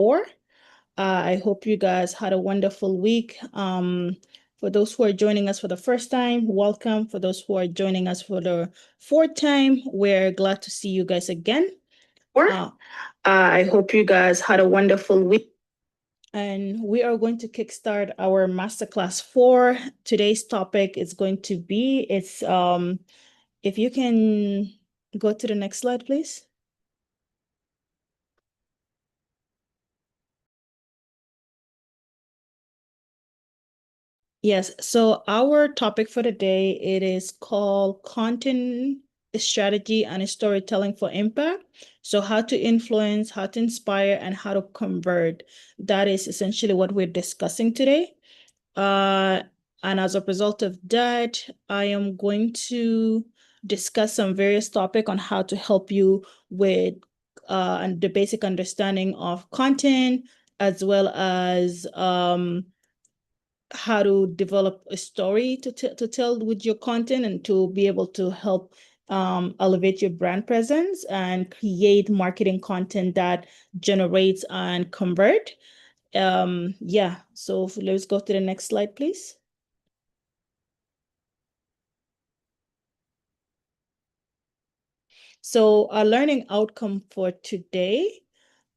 4. I hope you guys had a wonderful week. For those who are joining us for the first time, welcome. For those who are joining us for the fourth time, we're glad to see you guys again. I hope you guys had a wonderful week. And we are going to kickstart our masterclass 4. Today's topic is going to be, if you can go to the next slide, please. Yes, so our topic for today, it is called content strategy and storytelling for impact. So how to influence, how to inspire, and how to convert. That is essentially what we're discussing today. And as a result of that, I am going to discuss some various topics on how to help you with the basic understanding of content, as well as how to develop a story to tell with your content and to be able to help elevate your brand presence and create marketing content that generates and convert. Yeah, so let's go to the next slide, please. So our learning outcome for today,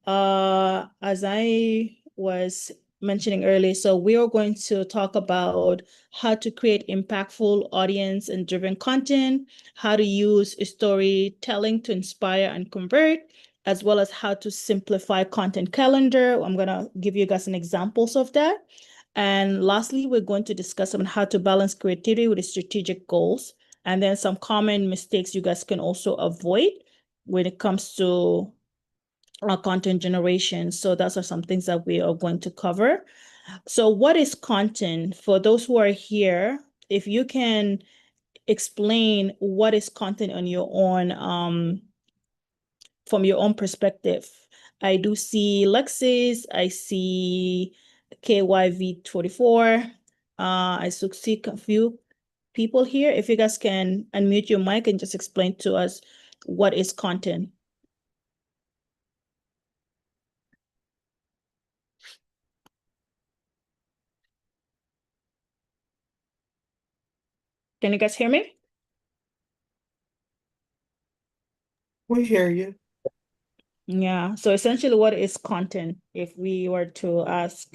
as I was mentioning earlier, so we are going to talk about how to create impactful audience and driven content, how to use storytelling to inspire and convert, as well as how to simplify content calendar. I'm going to give you guys some examples of that. And lastly, we're going to discuss on how to balance creativity with strategic goals, and then some common mistakes you guys can also avoid when it comes to content generation. So those are some things that we are going to cover. So what is content? For those who are here, if you can explain what is content on your own, from your own perspective. I do see Lexis, I see KYV24. I see a few people here. If you guys can unmute your mic and just explain to us what is content. Can you guys hear me? We hear you. Yeah, so essentially what is content if we were to ask?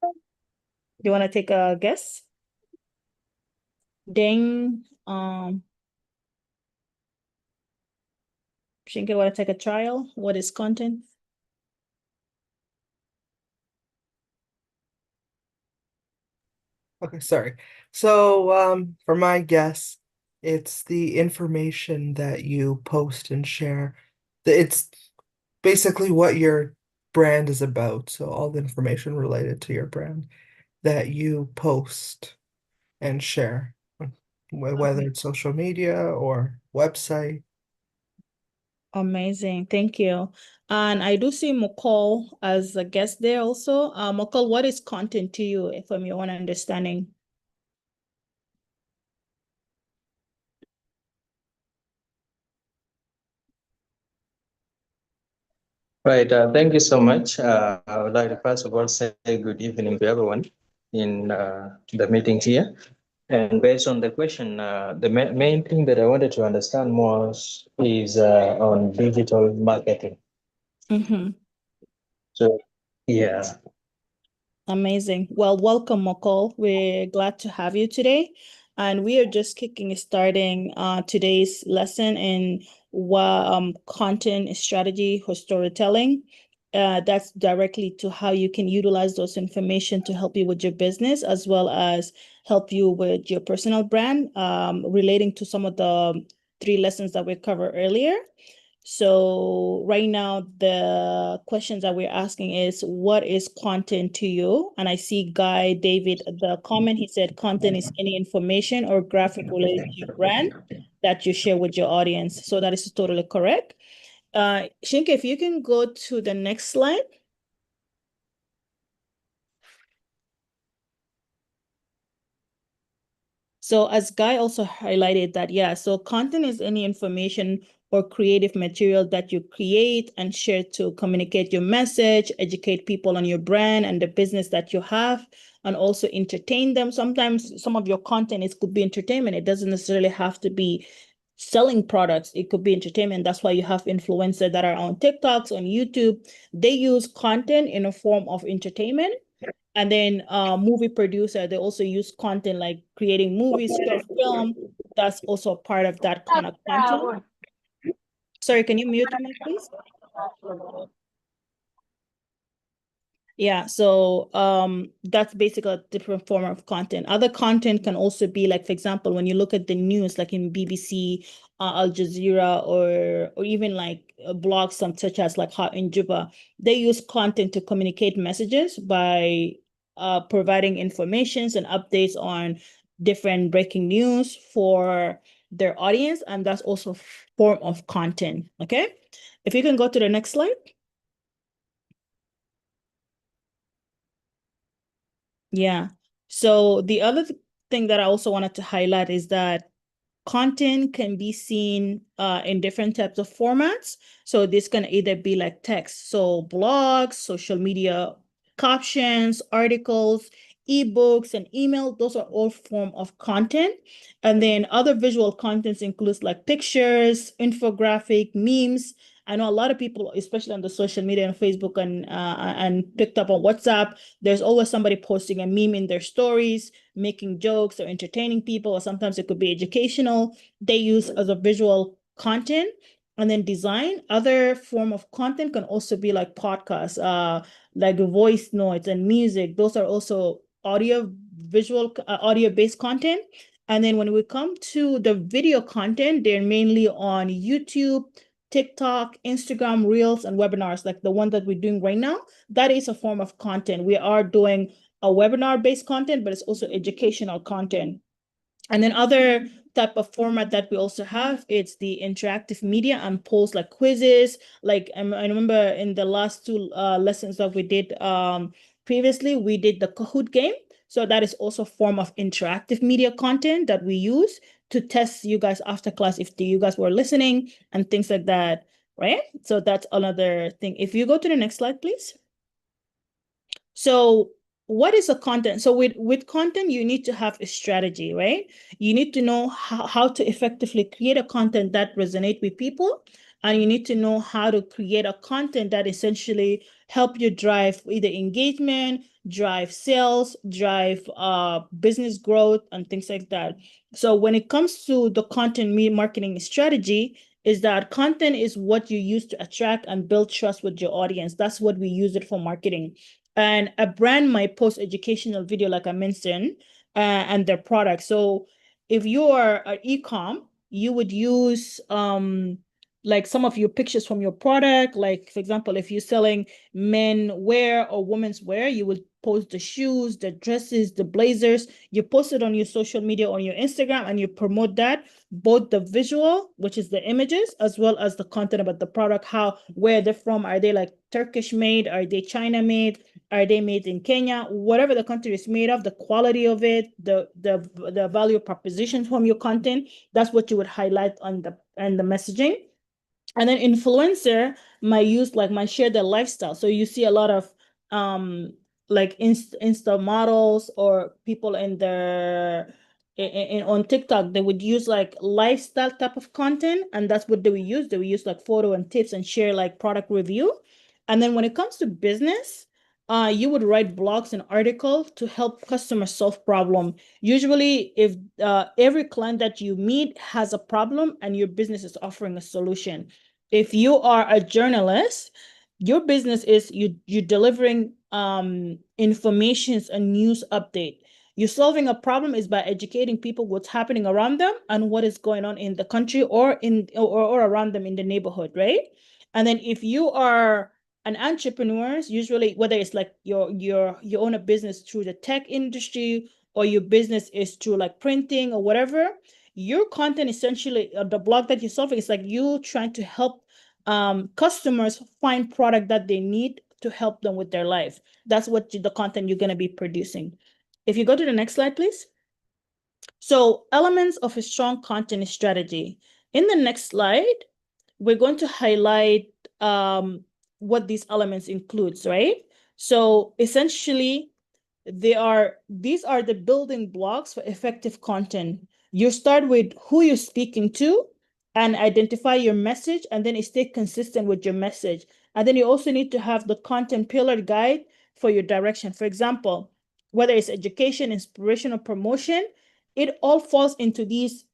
Do you want to take a guess? Ding, Shinka, want to take a trial? What is content? Okay, sorry. So, for my guess, it's the information that you post and share. It's basically what your brand is about. So all the information related to your brand that you post and share, whether it's social media or website. Amazing, thank you. And I do see McCall as a guest there also. McCall, what is content to you from your own understanding? Right. Thank you so much. I would like to first of all say good evening to everyone in the meeting here. And based on the question, the main thing that I wanted to understand more is on digital marketing. Mm-hmm. So, yeah. Amazing. Well, welcome, McCall. We're glad to have you today. And we are just starting today's lesson in content strategy for storytelling. That's directly to how you can utilize those information to help you with your business, as well as help you with your personal brand, relating to some of the 3 lessons that we covered earlier. So right now, the questions that we're asking is, what is content to you? And I see Guy David, the comment, he said, content is any information or graphic related to your brand that you share with your audience. So that is totally correct. Shinka, if you can go to the next slide. So as Guy also highlighted that, yeah, so content is any information or creative material that you create and share to communicate your message, educate people on your brand and the business that you have, and also entertain them. Sometimes some of your content, it could be entertainment. It doesn't necessarily have to be selling products. It could be entertainment. That's why you have influencers that are on TikToks, on YouTube. They use content in a form of entertainment. And then movie producer, they also use content like creating movies, short film. That's also part of that kind of content. Sorry, can you mute me, please? Yeah, so that's basically a different form of content. Other content can also be like, for example, when you look at the news, like in BBC, Al Jazeera, or even like blogs such as like Hot in Juba, they use content to communicate messages by providing informations and updates on different breaking news for their audience, and that's also a form of content. Okay, if you can go to the next slide. Yeah. So the other thing that I also wanted to highlight is that content can be seen in different types of formats. So this can either be like text, so blogs, social media captions, articles, ebooks, and email. Those are all form of content. And then other visual contents includes like pictures, infographic, memes. I know a lot of people, especially on the social media and Facebook and picked up on WhatsApp, there's always somebody posting a meme in their stories, making jokes or entertaining people, or sometimes it could be educational. They use as a visual content. And then design, other form of content can also be like podcasts, like voice notes and music. Those are also audio-based content. And then when we come to the video content, they're mainly on YouTube, TikTok, Instagram, Reels, and webinars, like the one that we're doing right now. That is a form of content. We are doing a webinar-based content, but it's also educational content. And then other type of format that we also have, it's the interactive media and polls like quizzes. Like I remember in the last two lessons that we did previously, we did the Kahoot game. So that is also a form of interactive media content that we use to test you guys after class if you guys were listening and things like that, right? So that's another thing. If you go to the next slide, please. So what is a content? So with content, you need to have a strategy, right? You need to know how to effectively create a content that resonates with people. And you need to know how to create a content that essentially help you drive either engagement, drive sales, drive business growth, and things like that. So when it comes to the content marketing strategy, is that content is what you use to attract and build trust with your audience. That's what we use it for marketing. And a brand might post educational video, like I mentioned, and their product. So if you are an e-com, you would use like some of your pictures from your product. Like, for example, if you're selling men wear or women's wear, you would post the shoes, the dresses, the blazers. You post it on your social media, on your Instagram, and you promote that, both the visual, which is the images, as well as the content about the product, where they're from. Are they like Turkish made? Are they China made? Are they made in Kenya? Whatever the country is made of, the quality of it, the value proposition from your content, that's what you would highlight on the messaging. And then influencer might share their lifestyle. So you see a lot of like Insta models or people in their on TikTok, they would use like lifestyle type of content, and that's what they would use. They would use like photo and tips and share like product review. And then when it comes to business, you would write blogs and articles to help customers solve problem. Usually, if every client that you meet has a problem and your business is offering a solution. If you are a journalist, your business is you delivering informations and news update. You're solving a problem is by educating people what's happening around them and what is going on in the country or around them in the neighborhood, right? And then if you are an entrepreneur, usually whether it's like you own a business through the tech industry or your business is through like printing or whatever, your content essentially, the blog that you're solving is like you trying to help customers find product that they need to help them with their life. That's what the content you're going to be producing. If you go to the next slide, please. So elements of a strong content strategy. In the next slide, we're going to highlight what these elements includes, right? So essentially, these are the building blocks for effective content. You start with who you're speaking to and identify your message, and then stay consistent with your message. And then you also need to have the content pillar guide for your direction. For example, whether it's education, inspiration, or promotion, it all falls into these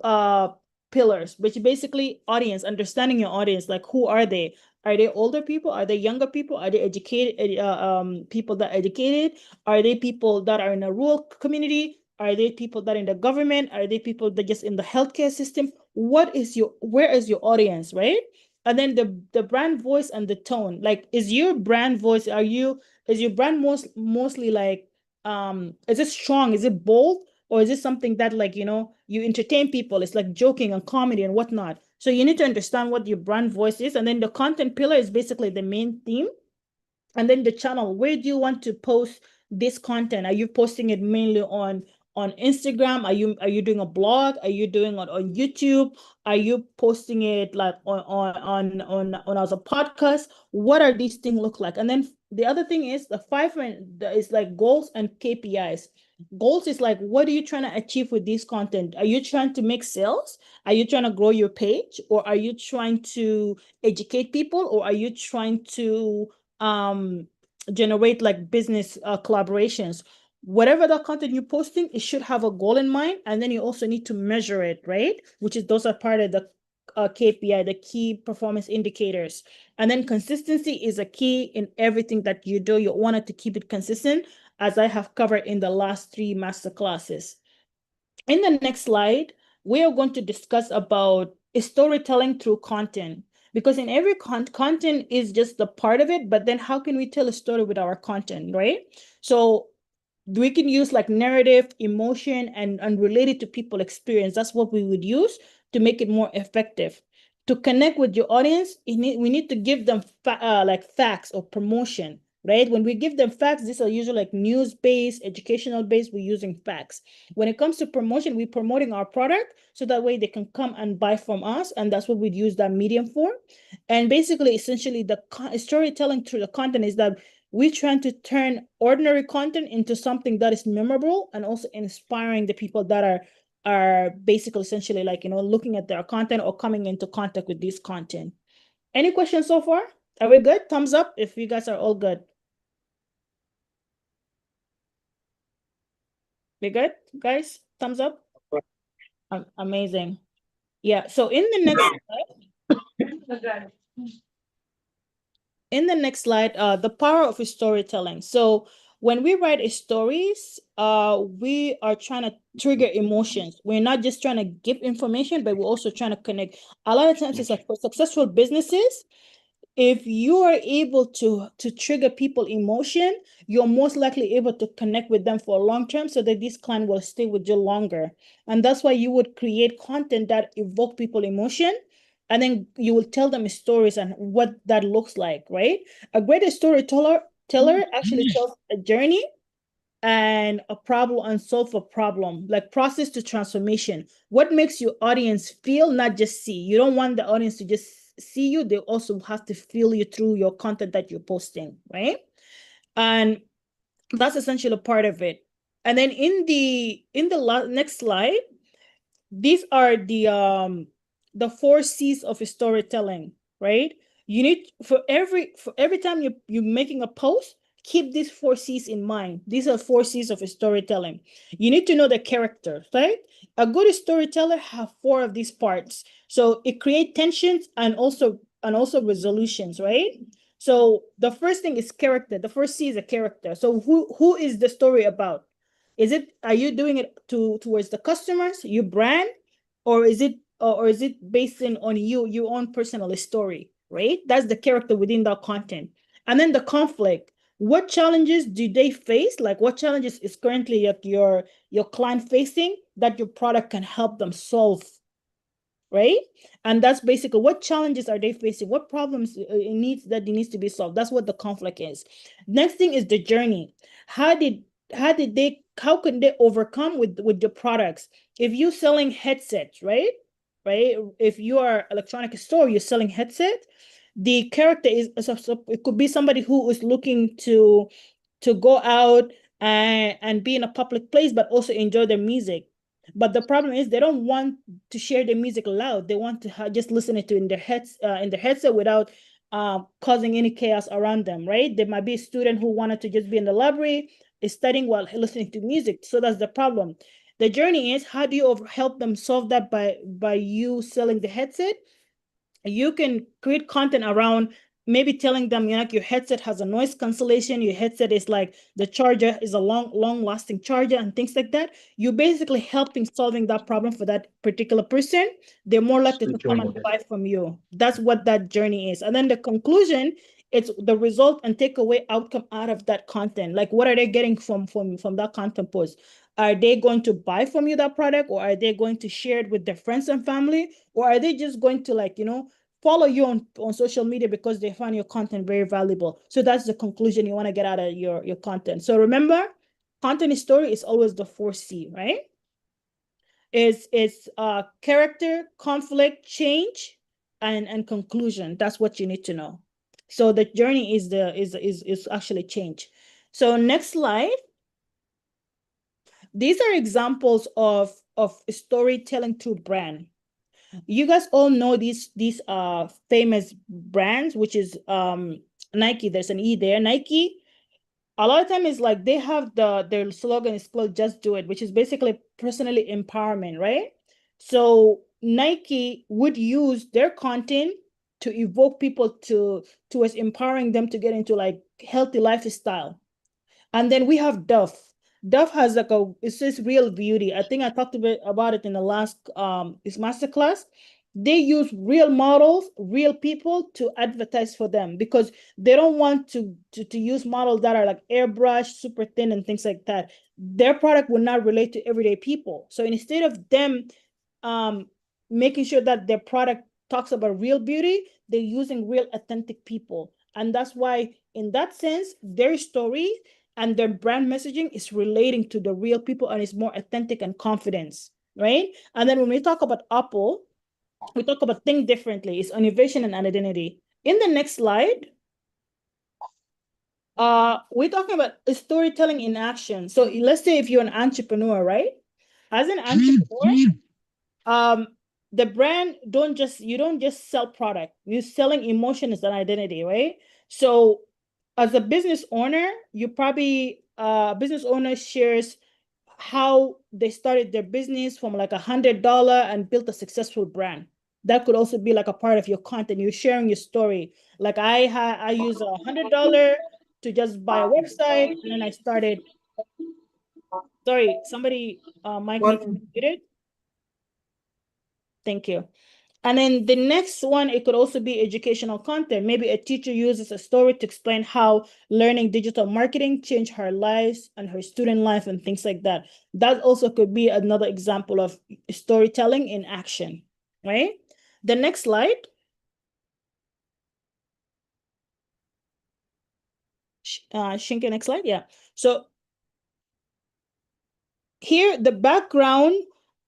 uh pillars, which basically audience, understanding your audience, like who are they? Are they older people? Are they younger people? Are they educated people that are educated? Are they people that are in a rural community? Are they people that are in the government? Are they people that just in the healthcare system? Where is your audience, right? And then the brand voice and the tone. Like, is your brand voice, is your brand mostly like is it strong? Is it bold? Or is it something that, like, you entertain people? It's like joking and comedy and whatnot. So you need to understand what your brand voice is. And then the content pillar is basically the main theme. And then the channel, where do you want to post this content? Are you posting it mainly on Instagram? Are you doing a blog? Are you doing it on YouTube? Are you posting it like on as a podcast? What are these things look like? And then the other thing is the five is like goals and KPIs. Goals is like, what are you trying to achieve with this content? Are you trying to make sales? Are you trying to grow your page? Or are you trying to educate people? Or are you trying to generate like business collaborations? Whatever the content you're posting, it should have a goal in mind. And then you also need to measure it, right? Which is, those are part of the KPI, the key performance indicators. And then consistency is a key in everything that you do. You want it to keep it consistent, as I have covered in the last 3 master classes. In the next slide, we are going to discuss about storytelling through content, because in every content is just the part of it, but then how can we tell a story with our content, right? So we can use like narrative, emotion, and relate it to people experience. That's what we would use to make it more effective. To connect with your audience, we need to give them like facts or promotion, right? When we give them facts, these are usually like news-based, educational-based, we're using facts. When it comes to promotion, we're promoting our product so that way they can come and buy from us, and that's what we'd use that medium for. And basically, essentially, the storytelling through the content is that we're trying to turn ordinary content into something that is memorable and also inspiring the people that are basically essentially like, looking at their content or coming into contact with this content. Any questions so far? Are we good? Thumbs up if you guys are all good. We good, guys? Thumbs up. Amazing. Yeah. So in the next slide, the power of storytelling. So when we write stories, we are trying to trigger emotions. We're not just trying to give information, but we're also trying to connect. A lot of times it's like for successful businesses, if you are able to trigger people emotion, you're most likely able to connect with them for a long term so that this client will stay with you longer. And that's why you would create content that evoke people emotion, and then you will tell them stories and what that looks like, right? A great storyteller actually tells a journey and a problem and solve a problem, like process to transformation. What makes your audience feel, not just see. You don't want the audience to just see you. They also have to feel you through your content that you're posting, right? And that's essentially a part of it. And then in the next slide, these are the 4 C's of storytelling, right? You need, for every time you're making a post, keep these 4 C's in mind. These are 4 C's of storytelling. You need to know the character, right? A good storyteller have 4 of these parts. So it creates tensions and also resolutions, right? So the first thing is character. The first C is a character. So who is the story about? Are you doing it towards the customers, your brand, or is it based on your own personal story, right? That's the character within that content. And then the conflict. What challenges do they face? Like, what challenges is currently your client facing that your product can help them solve, right? And that's basically what challenges are they facing, what problems it needs to be solved. That's what the conflict is. Next thing is the journey. How can they overcome with the products? If you're selling headsets, right, right? If you are electronic store, you're selling headset, the character is it could be somebody who is looking to go out and be in a public place, but also enjoy their music. But the problem is they don't want to share their music loud. They want to just listen it to in their headset without causing any chaos around them, right? There might be a student who wanted to just be in the library, is studying while listening to music. So that's the problem. The journey is, how do you help them solve that by you selling the headset? You can create content around maybe telling them, like, your headset has a noise cancellation, your headset is like, the charger is a long lasting charger and things like that. You're basically helping solving that problem for that particular person. They're more likely to come and buy from you. That's what that journey is. And then the conclusion, it's the result and takeaway outcome out of that content. Like, what are they getting from that content post? Are they going to buy from you that product, or are they going to share it with their friends and family, or are they just going to, like, follow you on social media because they find your content very valuable? So that's the conclusion you want to get out of your content. So remember, content story is always the 4C, right? It's character, conflict, change, and conclusion. That's what you need to know. So the journey is actually change. So next slide. These are examples of storytelling through brand. You guys all know these famous brands, which is Nike. There's an E there. Nike, a lot of time is like they have their slogan is called "Just Do It," which is basically personally empowerment, right? So Nike would use their content to evoke people towards empowering them to get into like healthy lifestyle. And then we have Dove. Dove has like it says real beauty. I think I talked a bit about it in the last this masterclass. They use real models, real people to advertise for them, because they don't want to use models that are like airbrushed, super thin and things like that. Their product will not relate to everyday people. So instead of them making sure that their product talks about real beauty, they're using real authentic people. And that's why, in that sense, their story and their brand messaging is relating to the real people, and it's more authentic and confidence, right? And then when we talk about Apple, we talk about think differently. It's innovation and identity. In the next slide, we're talking about storytelling in action. So let's say if you're an entrepreneur, right? As an entrepreneur, the brand you don't just sell product. You're selling emotions and identity, right? So as a business owner, you probably business owner shares how they started their business from like $100 and built a successful brand. That could also be like a part of your content. You're sharing your story. Like I use $100 to just buy a website, and then I started. Sorry, somebody mic needs to be muted. Thank you. And then the next one, it could also be educational content. Maybe a teacher uses a story to explain how learning digital marketing changed her lives and her student life and things like that. That also could be another example of storytelling in action, right? The next slide. Shinka, next slide. Yeah. So here, the background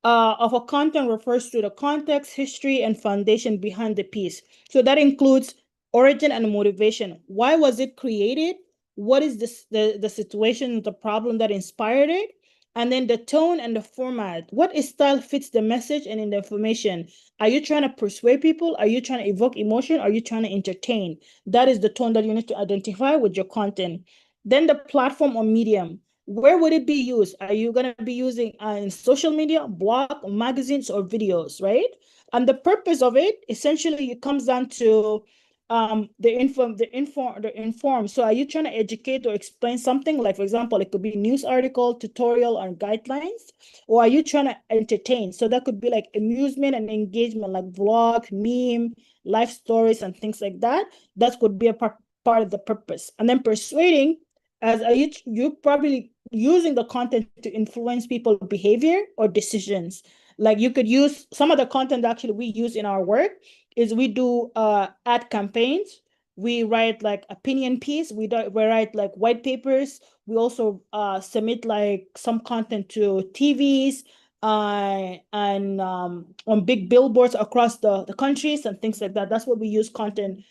of a content refers to the context, history, and foundation behind the piece. So that includes origin and motivation. Why was it created? What is the situation, the problem that inspired it? And then the tone and the format. What style fits the message and in the information? Are you trying to persuade people? Are you trying to evoke emotion? Are you trying to entertain? That is the tone that you need to identify with your content. Then the platform or medium. Where would it be used? Are you going to be using in social media, blog, magazines, or videos, right? And the purpose of it, essentially, it comes down to the inform. So are you trying to educate or explain something? Like, for example, it could be news article, tutorial, or guidelines. Or are you trying to entertain? So that could be like amusement and engagement, like vlog, meme, life stories, and things like that. That could be a part of the purpose. And then persuading, as are you probably using the content to influence people's behavior or decisions. Like, you could use some of the content that actually we use in our work is we do ad campaigns. We write like opinion piece. We write like white papers. We also submit like some content to TVs, and on big billboards across the countries and things like that. That's what we use content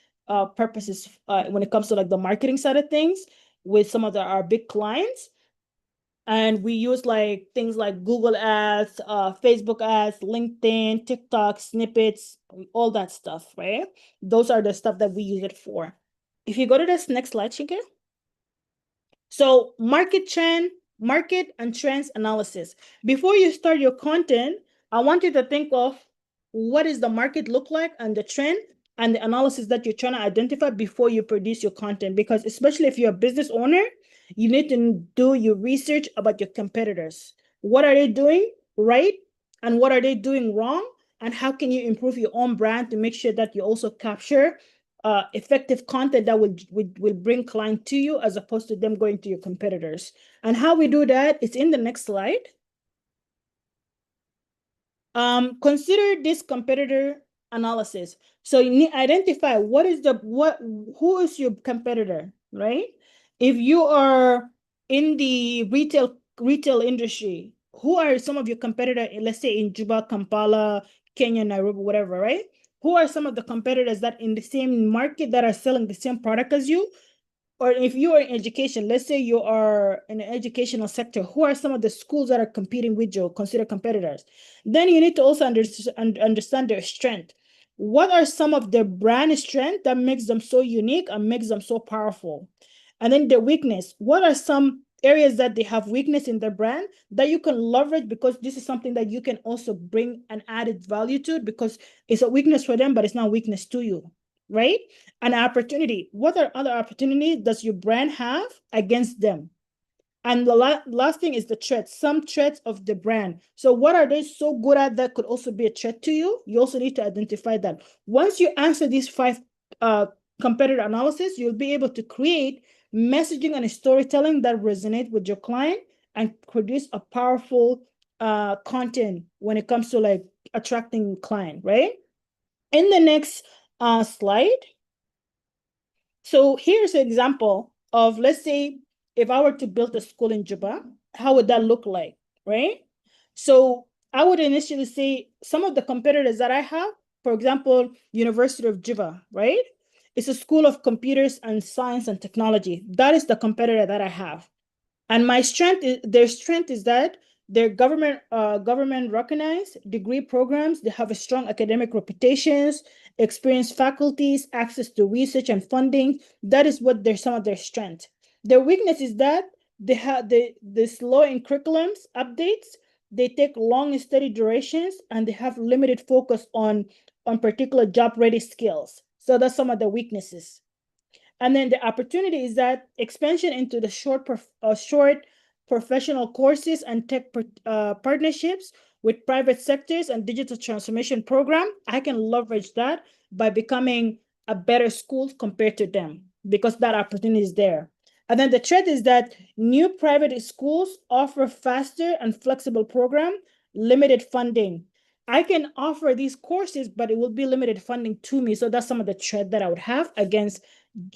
purposes when it comes to like the marketing side of things with some of our big clients. And we use like things like Google ads, Facebook ads, LinkedIn, TikTok, snippets, all that stuff, right? Those are the stuff that we use it for. If you go to this next slide, Shinker. So market and trends analysis. Before you start your content, I want you to think of what does the market look like and the trend and the analysis that you're trying to identify before you produce your content. Because especially if you're a business owner, you need to do your research about your competitors. What are they doing right? And what are they doing wrong? And how can you improve your own brand to make sure that you also capture effective content that will bring client to you as opposed to them going to your competitors. And how we do that is in the next slide. Consider this competitor analysis. So you need to identify who is your competitor, right? If you are in the retail industry, who are some of your competitors, let's say in Juba, Kampala, Kenya, Nairobi, whatever, right? Who are some of the competitors that in the same market that are selling the same product as you? Or if you are in education, let's say you are in the educational sector, who are some of the schools that are competing with you, consider competitors? Then you need to also understand their strength. What are some of their brand strength that makes them so unique and makes them so powerful? And then their weakness. What are some areas that they have weakness in their brand that you can leverage, because this is something that you can also bring an added value to, because it's a weakness for them, but it's not a weakness to you, right? An opportunity. What are other opportunities does your brand have against them? And the last thing is the threats, some threats of the brand. So what are they so good at that could also be a threat to you? You also need to identify that. Once you answer these 5 competitor analysis, you'll be able to create messaging and storytelling that resonate with your client and produce a powerful content when it comes to like attracting client, right? In the next slide. So here's an example of, let's say, if I were to build a school in Juba, how would that look like, right? So I would initially say some of the competitors that I have, for example, University of Juba, right? It's a school of computers and science and technology. That is the competitor that I have. And their strength is that they're government recognized degree programs. They have a strong academic reputations, experienced faculties, access to research and funding. That is what some of their strength. Their weakness is that they have the slow in curriculums updates. They take long and steady durations, and they have limited focus on particular job ready skills. So that's some of the weaknesses. And then the opportunity is that expansion into the short professional courses and tech partnerships with private sectors and digital transformation program. I can leverage that by becoming a better school compared to them, because that opportunity is there. And then the threat is that new private schools offer faster and flexible program, limited funding. I can offer these courses, but it will be limited funding to me. So that's some of the threat that I would have against,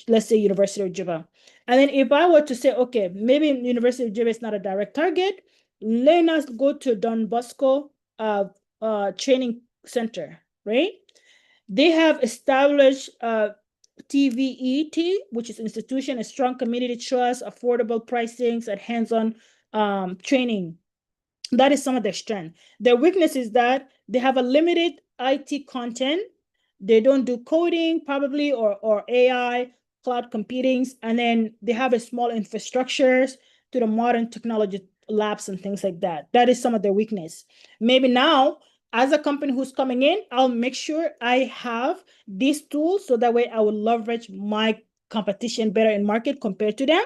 let's say, University of Juba. And then if I were to say, okay, maybe University of Juba is not a direct target, let us go to Don Bosco Training Center, right? They have established TVET, which is institution, a strong community trust, affordable pricings, and hands-on training. That is some of their strength. Their weakness is that they have a limited IT content. They don't do coding probably, or AI, cloud computing, and then they have a small infrastructures to the modern technology labs and things like that. That is some of their weakness. Maybe now, as a company who's coming in, I'll make sure I have these tools so that way I will leverage my competition better in market compared to them.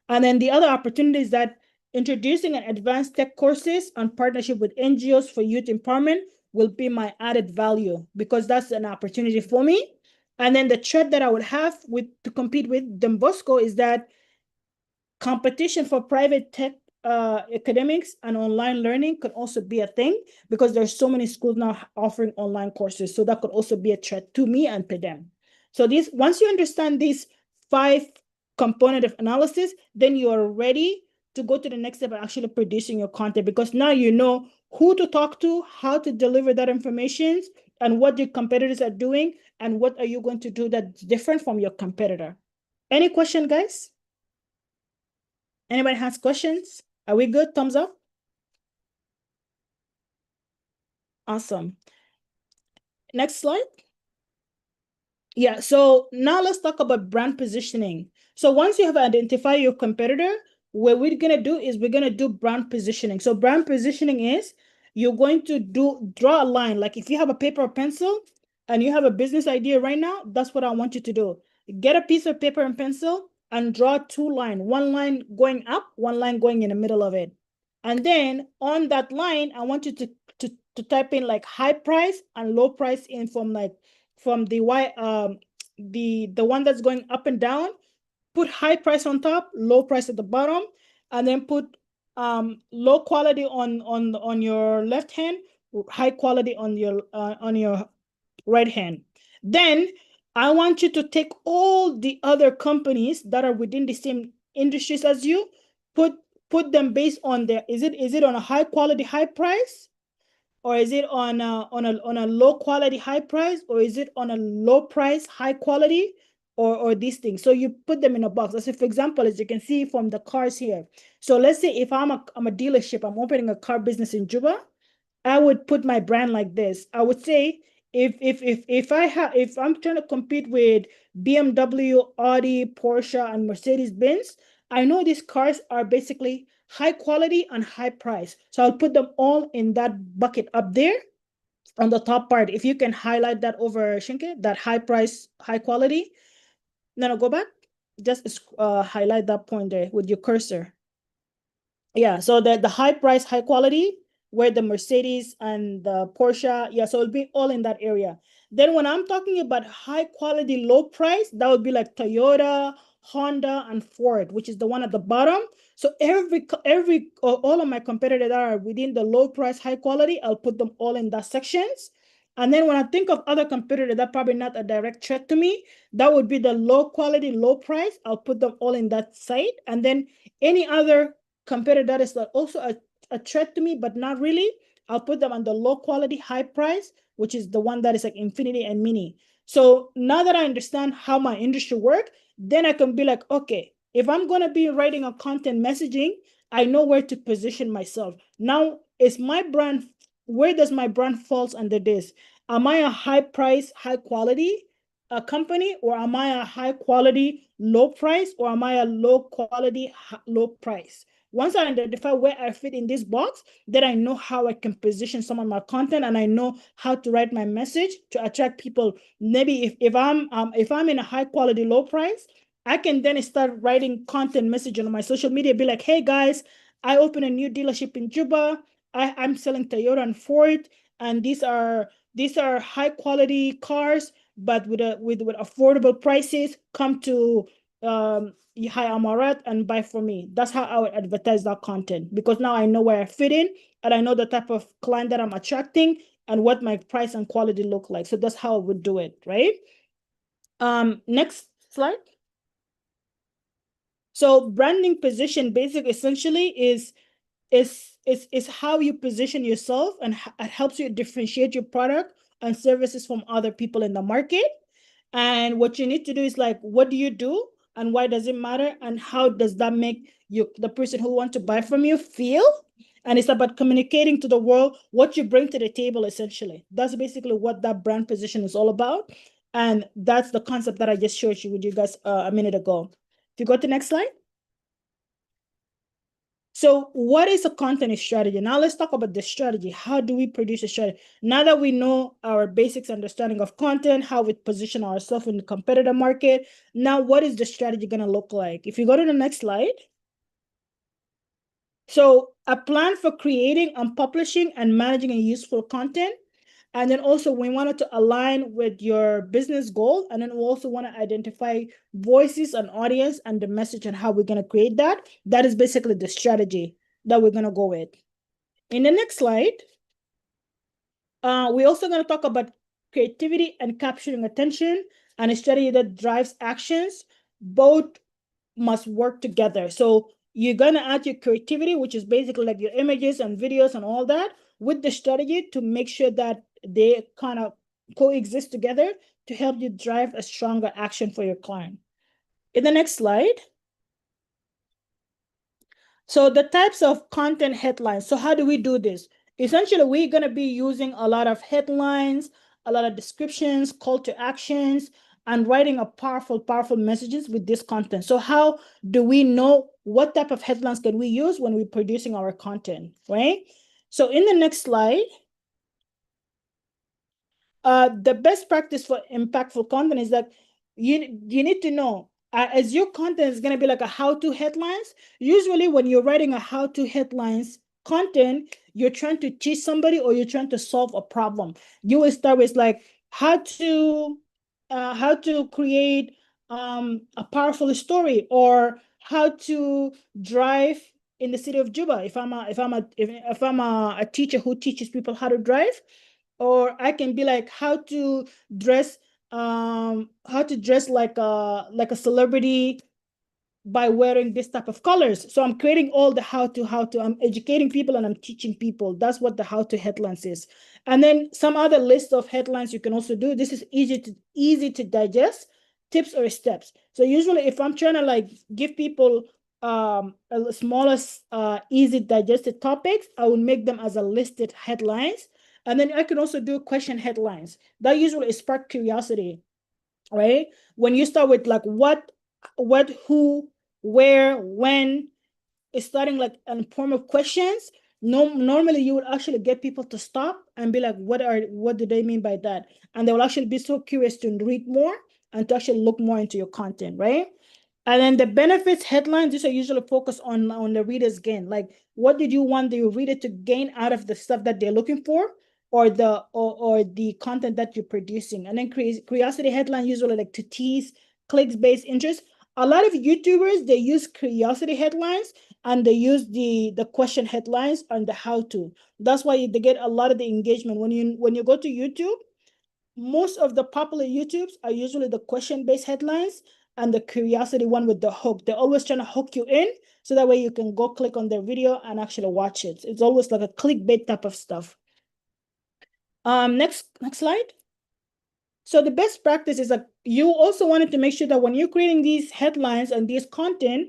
And then the other opportunity is that introducing an advanced tech courses and partnership with NGOs for youth empowerment will be my added value, because that's an opportunity for me. And then the threat that I would have to compete with Don Bosco is that competition for private tech academics and online learning could also be a thing, because there's so many schools now offering online courses. So that could also be a threat to me and to them. So once you understand these 5 component of analysis, then you are ready to go to the next step of actually producing your content, because now you know who to talk to, how to deliver that information, and what your competitors are doing, and what are you going to do that's different from your competitor. Any question, guys? Anybody has questions? Are we good? Thumbs up. Awesome. Next slide. Yeah, so now let's talk about brand positioning. So once you have identified your competitor, what we're gonna do is we're gonna do brand positioning. So brand positioning is you're going to draw a line. Like if you have a paper or pencil and you have a business idea right now, that's what I want you to do. Get a piece of paper and pencil and draw two lines, one line going up, one line going in the middle of it. And then on that line, I want you to type in like high price and low price in from the one that's going up and down. Put high price on top, low price at the bottom, and then put low quality on your left hand, high quality on your right hand. Then I want you to take all the other companies that are within the same industries as you, put them based on their, is it on a high quality high price, or is it on a low quality high price, or is it on a low price high quality, or these things. So you put them in a box. So for example, as you can see from the cars here, so let's say if I'm a dealership, I'm opening a car business in Juba, I would put my brand like this. I would say if I'm trying to compete with BMW, Audi, Porsche, and Mercedes Benz, I know these cars are basically high quality and high price. So I'll put them all in that bucket up there on the top part. If you can highlight that over, Shinke, that high price, high quality. No, go back. Just highlight that point there with your cursor. Yeah, so the high price, high quality, where the Mercedes and the Porsche, yeah, so it'll be all in that area. Then when I'm talking about high quality, low price, that would be like Toyota, Honda, and Ford, which is the one at the bottom. So all of my competitors that are within the low price, high quality, I'll put them all in that sections. And then when I think of other competitors that probably not a direct threat to me, that would be the low quality, low price. I'll put them all in that site. And then any other competitor that is also a threat to me, but not really, I'll put them on the low quality, high price, which is the one that is like Infinity and Mini. So now that I understand how my industry works, then I can be like, okay, if I'm going to be writing a content messaging, I know where to position myself. Now, is my brand, where does my brand falls under this? Am I a high price, high quality company, or am I a high quality, low price, or am I a low quality, low price? Once I identify where I fit in this box, then I know how I can position some of my content, and I know how to write my message to attract people. Maybe if I'm in a high quality, low price, I can then start writing content message on my social media, be like, hey guys, I opened a new dealership in Juba. I'm selling Toyota and Ford, and these are high quality cars, but with affordable prices. Come to Hi Amarat and buy from me. That's how I would advertise that content, because now I know where I fit in, and I know the type of client that I'm attracting and what my price and quality look like. So that's how I would do it, right? Next slide. So branding position basically essentially is how you position yourself, and it helps you differentiate your product and services from other people in the market. And what you need to do is like, what do you do and why does it matter, and how does that make you, the person who wants to buy from you, feel? And it's about communicating to the world what you bring to the table. Essentially, that's basically what that brand position is all about, and that's the concept that I just shared with you guys a minute ago. If you go to the next slide. So what is a content strategy? Now let's talk about the strategy. How do we produce a strategy? Now that we know our basics understanding of content, how we position ourselves in the competitor market, now what is the strategy going to look like? If you go to the next slide. So a plan for creating and publishing and managing a useful content. And then also we wanted to align with your business goal. And then we also want to identify voices and audience and the message and how we're going to create that. That is basically the strategy that we're going to go with. In the next slide, we're also going to talk about creativity and capturing attention, and a strategy that drives actions. Both must work together. So you're going to add your creativity, which is basically like your images and videos and all that, with the strategy to make sure that they kind of coexist together to help you drive a stronger action for your client. In the next slide. So the types of content headlines. So how do we do this? Essentially, we're going to be using a lot of headlines, a lot of descriptions, call to actions, and writing a powerful messages with this content. So how do we know what type of headlines can we use when we're producing our content, right? So in the next slide, the best practice for impactful content is that you need to know, as your content is going to be like a how-to headlines. Usually when you're writing a how-to headlines content, you're trying to teach somebody or you're trying to solve a problem. You will start with like how to create a powerful story, or how to drive in the city of Juba. If I'm a teacher who teaches people how to drive, or I can be like how to dress like a celebrity by wearing this type of colors. So I'm creating all the how to, I'm educating people and I'm teaching people. That's what the how to headlines is. And then some other list of headlines you can also do. This is easy to digest, tips or steps. So usually if I'm trying to like give people a smallest easy digested topics, I will make them as a listed headlines. And then I can also do question headlines. That usually spark curiosity, right? When you start with like what, who, where, when, is starting like in form of questions. No, normally you would actually get people to stop and be like, what do they mean by that? And they will actually be so curious to read more and to actually look more into your content, right? And then the benefits headlines, these are usually focused on the reader's gain. Like, what did you want the reader to gain out of the stuff that they're looking for, or the content that you're producing? And then curiosity headline, usually like to tease clicks-based interest. A lot of YouTubers, they use curiosity headlines and they use the question headlines and the how-to. That's why they get a lot of the engagement. When you go to YouTube, most of the popular YouTubes are usually the question-based headlines and the curiosity one with the hook. They're always trying to hook you in so that way you can go click on their video and actually watch it. It's always like a clickbait type of stuff. Next slide. So the best practice is that you also wanted to make sure that when you're creating these headlines and this content,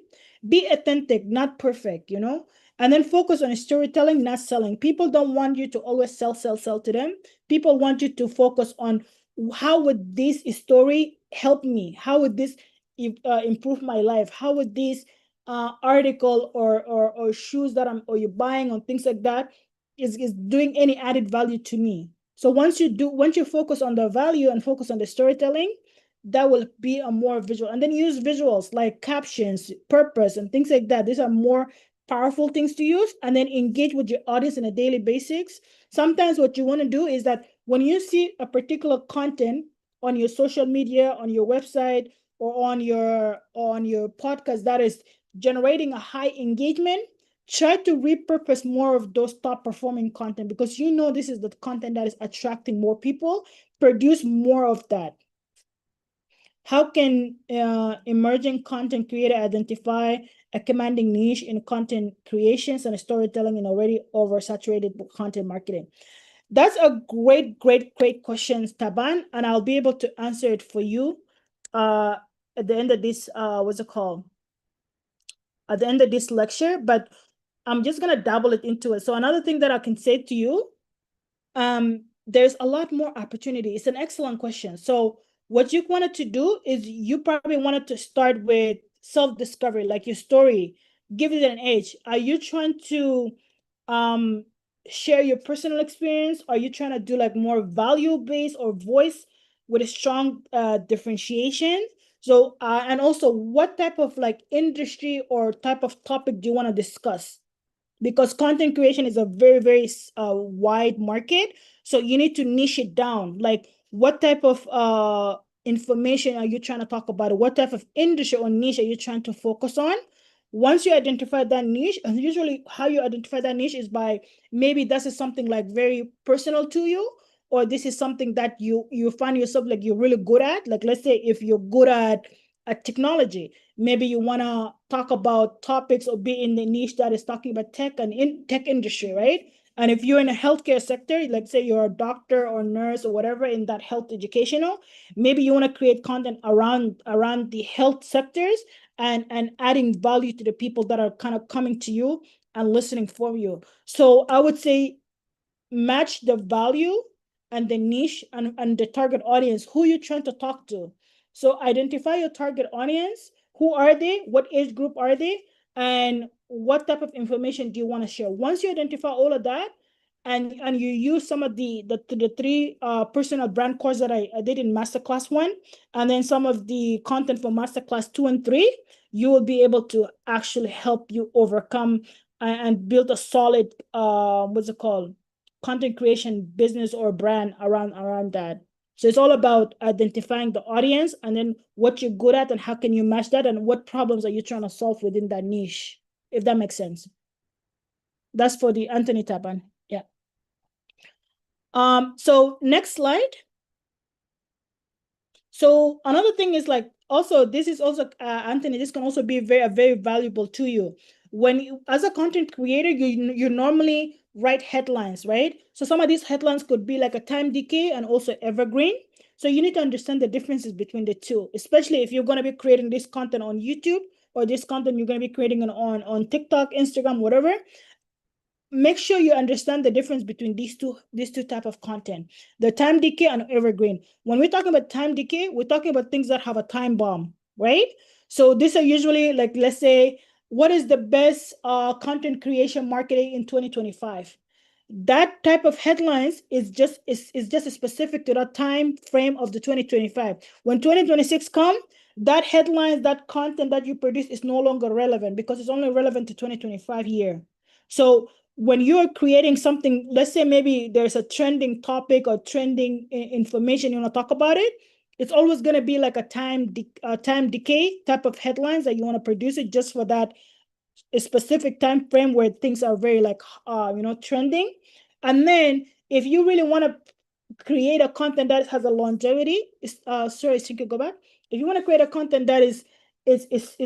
be authentic, not perfect, and then focus on storytelling, not selling. People don't want you to always sell to them. People want you to focus on how would this story help me? How would this improve my life? How would this article or shoes that you're buying or things like that is doing any added value to me? So once you focus on the value and focus on the storytelling, that will be a more visual. And then use visuals like captions, purpose, and things like that. These are more powerful things to use. And then engage with your audience on a daily basis. Sometimes what you want to do is that when you see a particular content on your social media, on your website, or on your podcast that is generating a high engagement, try to repurpose more of those top performing content, because this is the content that is attracting more people. Produce more of that. How can emerging content creator identify a commanding niche in content creations and storytelling in already oversaturated content marketing? That's a great question, Taban, and I'll be able to answer it for you at the end of this, what's it called? At the end of this lecture, but I'm just going to dabble it into it. So another thing that I can say to you, there's a lot more opportunity. It's an excellent question. So what you wanted to do is you probably wanted to start with self-discovery, like your story, give it an age. Are you trying to share your personal experience? Are you trying to do like more value-based or voice with a strong differentiation? So, and also what type of like industry or type of topic do you want to discuss? Because content creation is a very wide market. So you need to niche it down. Like what type of information are you trying to talk about? What type of industry or niche are you trying to focus on? Once you identify that niche, and usually how you identify that niche is by maybe this is something like very personal to you, or this is something that you find yourself like you're really good at. Like let's say if you're good at technology, maybe you want to talk about topics or be in the niche that is talking about tech and in tech industry, right? And if you're in a healthcare sector, like say you're a doctor or nurse or whatever in that health educational, maybe you want to create content around the health sectors and adding value to the people that are kind of coming to you and listening for you. So I would say match the value and the niche and the target audience, who you're trying to talk to. So identify your target audience. Who are they? What age group are they? And what type of information do you want to share? Once you identify all of that, and you use some of the three personal brand course that I did in masterclass 1, and then some of the content for masterclass 2 and 3, you will be able to actually help you overcome and build a solid what's it called, content creation business or brand around that. So it's all about identifying the audience and then what you're good at and how can you match that and what problems are you trying to solve within that niche, if that makes sense. That's for the Anthony Taban. Yeah. So next slide. So another thing is like, also, this is also, Anthony, this can also be very, very valuable to you. When you, as a content creator, you normally write headlines, right? So some of these headlines could be like a time decay and also evergreen. So you need to understand the differences between the two, especially if you're going to be creating this content on YouTube or this content you're going to be creating on TikTok, Instagram, whatever. Make sure you understand the difference between these two type of content, the time decay and evergreen. When we're talking about time decay, we're talking about things that have a time bomb, right? So these are usually like, let's say, what is the best content creation marketing in 2025? That type of headlines is just specific to that time frame of the 2025. When 2026 come, that headlines, that content that you produce is no longer relevant because it's only relevant to 2025 year. So when you're creating something, let's say maybe there's a trending topic or trending information, you want to talk about it, it's always going to be like a time decay type of headlines that you want to produce it just for that specific time frame where things are very like trending. And then if you really want to create a content that has a longevity, sorry, so you could go back. If you want to create a content that is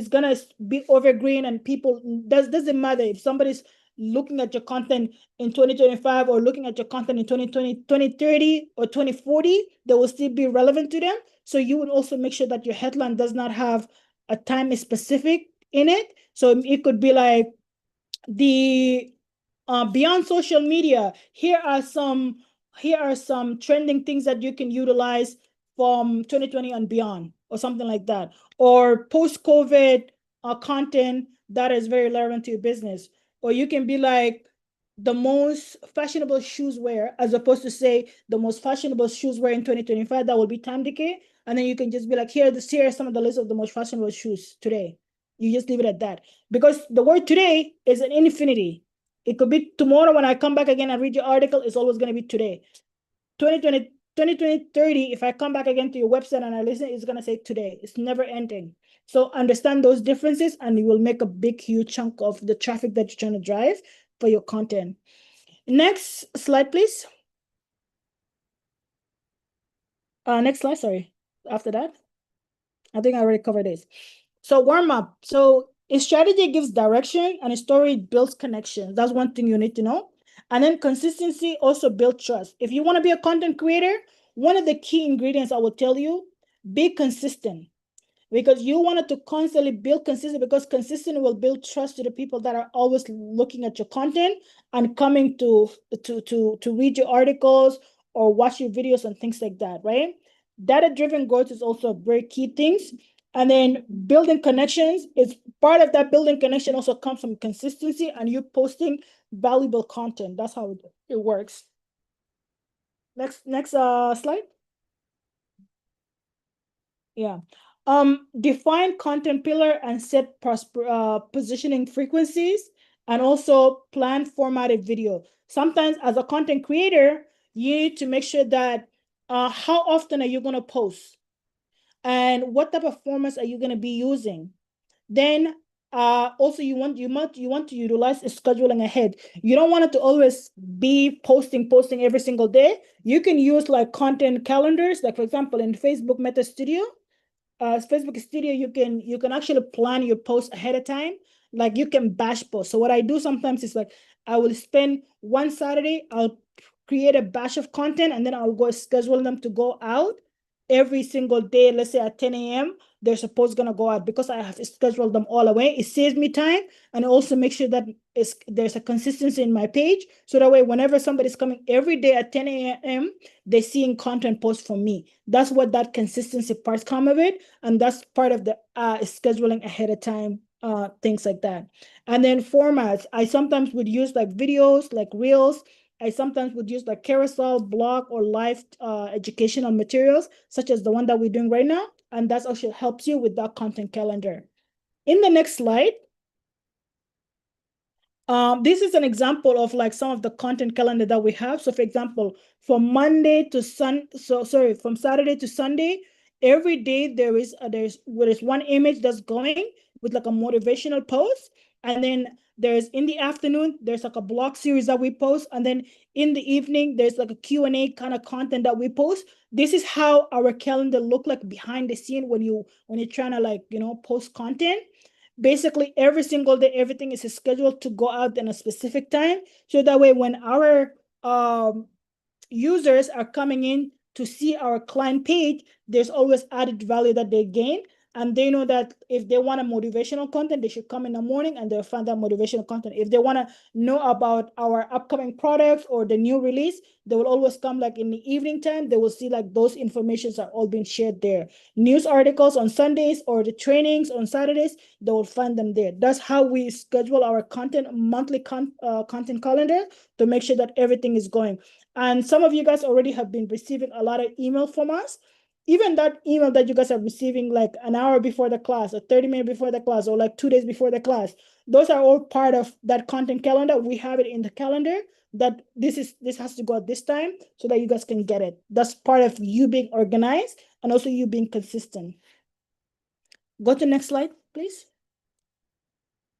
gonna be evergreen and people doesn't matter if somebody's looking at your content in 2025 or looking at your content in 2020, 2030 or 2040, they will still be relevant to them. So you would also make sure that your headline does not have a time specific in it. So it could be like the beyond social media, here are some trending things that you can utilize from 2020 and beyond, or something like that, or post-COVID content that is very relevant to your business. Or you can be like the most fashionable shoes wear, as opposed to say the most fashionable shoes wear in 2025, that will be time decay. And then you can just be like, here are some of the list of the most fashionable shoes today. You just leave it at that, because the word today is an infinity. It could be tomorrow when I come back again and read your article, it's always going to be today. 2020, 30, if I come back again to your website and I listen, it's going to say today. It's never ending. So understand those differences and you will make a big, huge chunk of the traffic that you're trying to drive for your content. Next slide, please. Next slide, sorry. After that, I think I already covered this. So warm up. So a strategy gives direction and a story builds connections. That's one thing you need to know. And then consistency also builds trust. If you want to be a content creator, one of the key ingredients I will tell you, be consistent. Because you wanted to constantly build consistent, because consistent will build trust to the people that are always looking at your content and coming to read your articles or watch your videos and things like that, right? Data-driven growth is also a very key things. And then building connections is part of that. Building connection also comes from consistency and you posting valuable content. That's how it works. Next slide. Yeah. Define content pillar and set positioning frequencies, and also plan formatted video. Sometimes as a content creator, you need to make sure that how often are you going to post and what type of formats are you going to be using. Then also you want to utilize scheduling ahead. You don't want it to always be posting every single day. You can use like content calendars, like for example in Facebook Meta Studio. Facebook Studio, you can actually plan your posts ahead of time. Like you can batch post. So what I do sometimes is like I will spend one Saturday, I'll create a batch of content, and then I'll go schedule them to go out every single day. Let's say at 10 a.m. they're supposed gonna go out, because I have scheduled them all away. It saves me time, and also make sure that there's a consistency in my page. So that way, whenever somebody's coming every day at 10 a.m., they're seeing content posts from me. That's what that consistency parts come of it. And that's part of the scheduling ahead of time, things like that. And then formats, I sometimes would use like videos, like reels. I sometimes would use like carousel, blog, or live educational materials, such as the one that we're doing right now. And that actually helps you with that content calendar. In the next slide, this is an example of like some of the content calendar that we have. So for example, from Saturday to Sunday, every day there's one image that's going with like a motivational post. And then there's in the afternoon, there's like a blog series that we post. And then in the evening, there's like a Q&A kind of content that we post. This is how our calendar look like behind the scene when you're trying to like, post content. Basically, every single day, everything is scheduled to go out in a specific time. So that way, when our users are coming in to see our client page, there's always added value that they gain. And they know that if they want a motivational content, they should come in the morning and they'll find that motivational content. If they want to know about our upcoming products or the new release, they will always come like in the evening time. They will see like those informations are all being shared there. News articles on Sundays or the trainings on Saturdays, they will find them there. That's how we schedule our content, monthly content calendar, to make sure that everything is going. And some of you guys already have been receiving a lot of email from us. Even that email that you guys are receiving like an hour before the class or 30 minutes before the class or like 2 days before the class, those are all part of that content calendar. We have it in the calendar that this has to go at this time so that you guys can get it. That's part of you being organized and also you being consistent. Go to the next slide, please.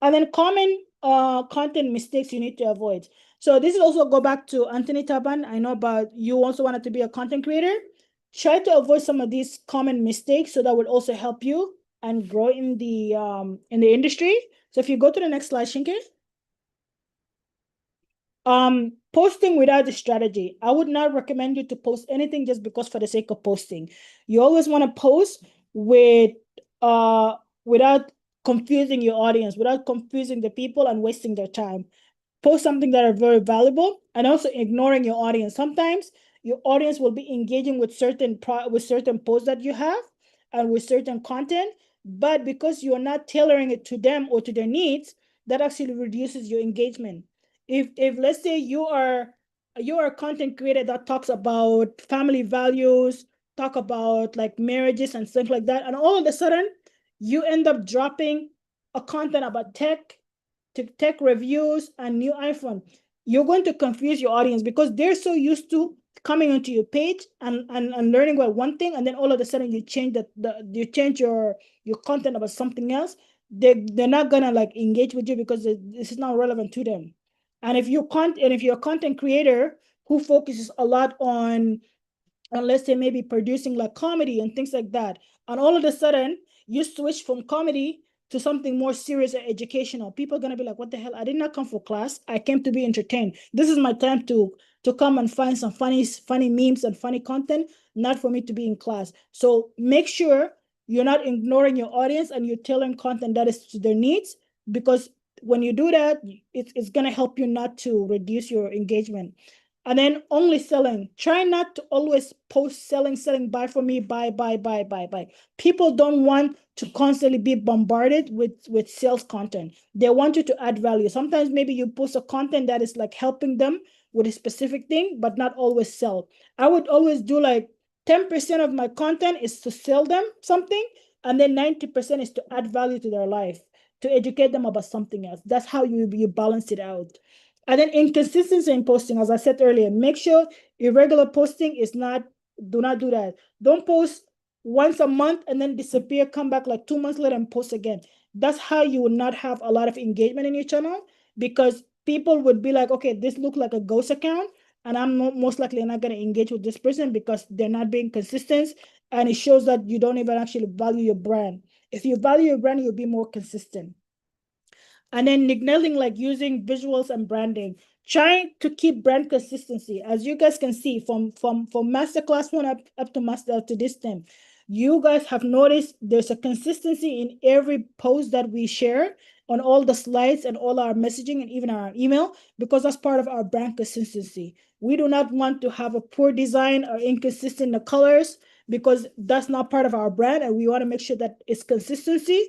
And then common content mistakes you need to avoid. So this is also go back to Anthony Taban. I know about you also wanted to be a content creator. Try to avoid some of these common mistakes so that would also help you and grow in the industry. So if you go to the next slide, Shinke. Posting without a strategy. I would not recommend you to post anything just because for the sake of posting. You always want to post with without confusing your audience, without confusing the people and wasting their time. Post something that are very valuable and also ignoring your audience. Sometimes your audience will be engaging with certain posts that you have and with certain content, but because you're not tailoring it to them or to their needs, that actually reduces your engagement. If let's say you are a content creator that talks about family values, talk about like marriages and stuff like that, and all of a sudden you end up dropping a content about tech reviews and new iPhone, you're going to confuse your audience because they're so used to coming onto your page and learning about one thing, and then all of a sudden you change your content about something else. They're not gonna like engage with you because this is not relevant to them. And if you're a content creator who focuses a lot on let's say maybe producing like comedy and things like that, and all of a sudden you switch from comedy to something more serious or educational, people are going to be like, what the hell? I did not come for class. I came to be entertained. This is my time to come and find some funny memes and funny content, not for me to be in class. So make sure you're not ignoring your audience and you're tailoring content that is to their needs, because when you do that, it's going to help you not to reduce your engagement. And then only selling. Try not to always post selling, buy for me, buy. People don't want to constantly be bombarded with sales content. They want you to add value. Sometimes maybe you post a content that is like helping them with a specific thing, but not always sell. I would always do like 10% of my content is to sell them something, and then 90% is to add value to their life, to educate them about something else. That's how you balance it out. And then inconsistency in posting, as I said earlier, make sure irregular posting do not do that. Don't post once a month and then disappear, come back like 2 months later and post again. That's how you will not have a lot of engagement in your channel, because people would be like, okay, this looks like a ghost account, and I'm most likely not going to engage with this person because they're not being consistent. And it shows that you don't even actually value your brand. If you value your brand, you'll be more consistent. And then neglecting like using visuals and branding, trying to keep brand consistency. As you guys can see from masterclass 1 up to master to this time, you guys have noticed there's a consistency in every post that we share on all the slides and all our messaging and even our email, because that's part of our brand consistency. We do not want to have a poor design or inconsistent in the colors, because that's not part of our brand, and we want to make sure that its consistency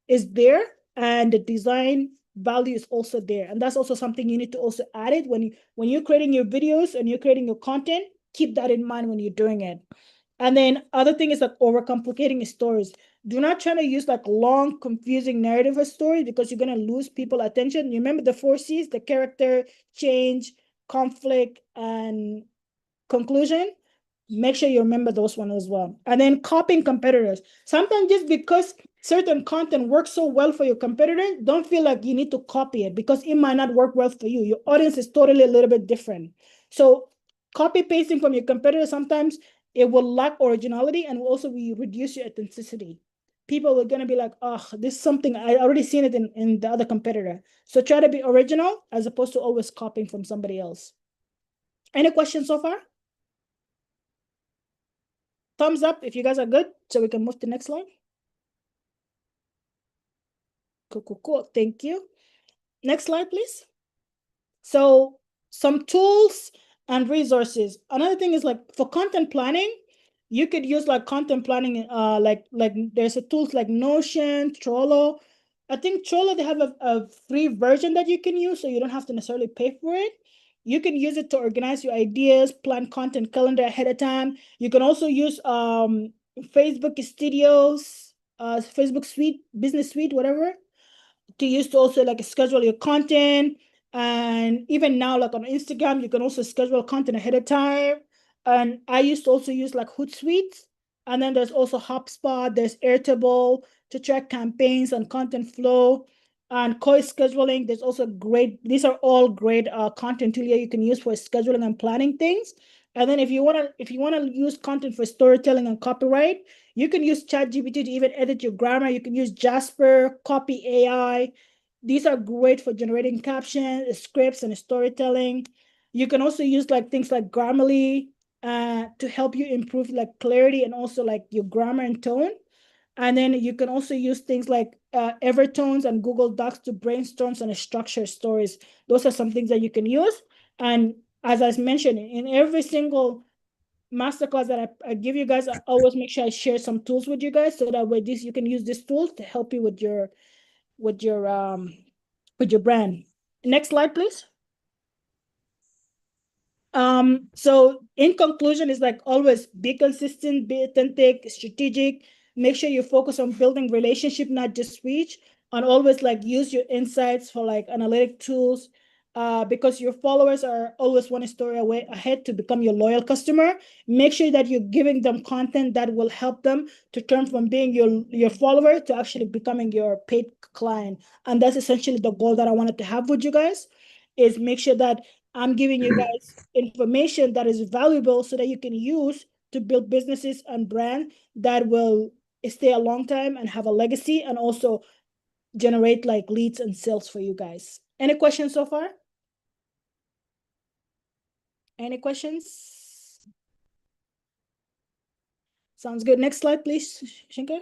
is there and the design value is also there. And that's also something you need to also add it when you're creating your videos and you're creating your content. Keep that in mind when you're doing it. And then other thing is like overcomplicating stories. Do not try to use like long, confusing narrative of stories, because you're gonna lose people attention. You remember the 4 C's: the character, change, conflict, and conclusion. Make sure you remember those ones as well. And then copying competitors. Sometimes just because certain content works so well for your competitor, don't feel like you need to copy it, because it might not work well for you. Your audience is totally a little bit different. So copy pasting from your competitor, sometimes it will lack originality and will also reduce your authenticity. People are going to be like, oh, this is something I already seen it in the other competitor. So try to be original as opposed to always copying from somebody else. Any questions so far? Thumbs up if you guys are good, so we can move to the next slide. Cool. Thank you. Next slide, please. So some tools and resources. Another thing is like for content planning, you could use like content planning, like there's a tools like Notion, Trello. I think Trello, they have a free version that you can use, so you don't have to necessarily pay for it. You can use it to organize your ideas, plan content calendar ahead of time. You can also use Facebook Studios, Facebook Suite, Business Suite, whatever, to use to also like schedule your content. And even now, like on Instagram, you can also schedule content ahead of time. And I used to also use like Hootsuite. And then there's also HubSpot, there's Airtable to track campaigns and content flow. And Koi scheduling, there's also great, these are all great content tools you can use for scheduling and planning things. And then if you wanna use content for storytelling and copyright, you can use ChatGPT to even edit your grammar. You can use Jasper, Copy AI. These are great for generating captions, scripts, and storytelling. You can also use like things like Grammarly to help you improve like clarity and also like your grammar and tone. And then you can also use things like Evertones and Google Docs to brainstorm and structure stories. Those are some things that you can use. And as I mentioned, in every single masterclass that I give you guys, I always make sure I share some tools with you guys, so that way you can use these tools to help you with your brand. Next slide, please. So in conclusion, is like always be consistent, be authentic, strategic. Make sure you focus on building relationship, not just reach, and always like use your insights for like analytic tools, because your followers are always one story away ahead to become your loyal customer. Make sure that you're giving them content that will help them to turn from being your follower to actually becoming your paid client. And that's essentially the goal that I wanted to have with you guys, is make sure that I'm giving you guys information that is valuable so that you can use to build businesses and brand that will stay a long time and have a legacy, and also generate like leads and sales for you guys. Any questions so far? Any questions? Sounds good. Next slide, please, Shankar.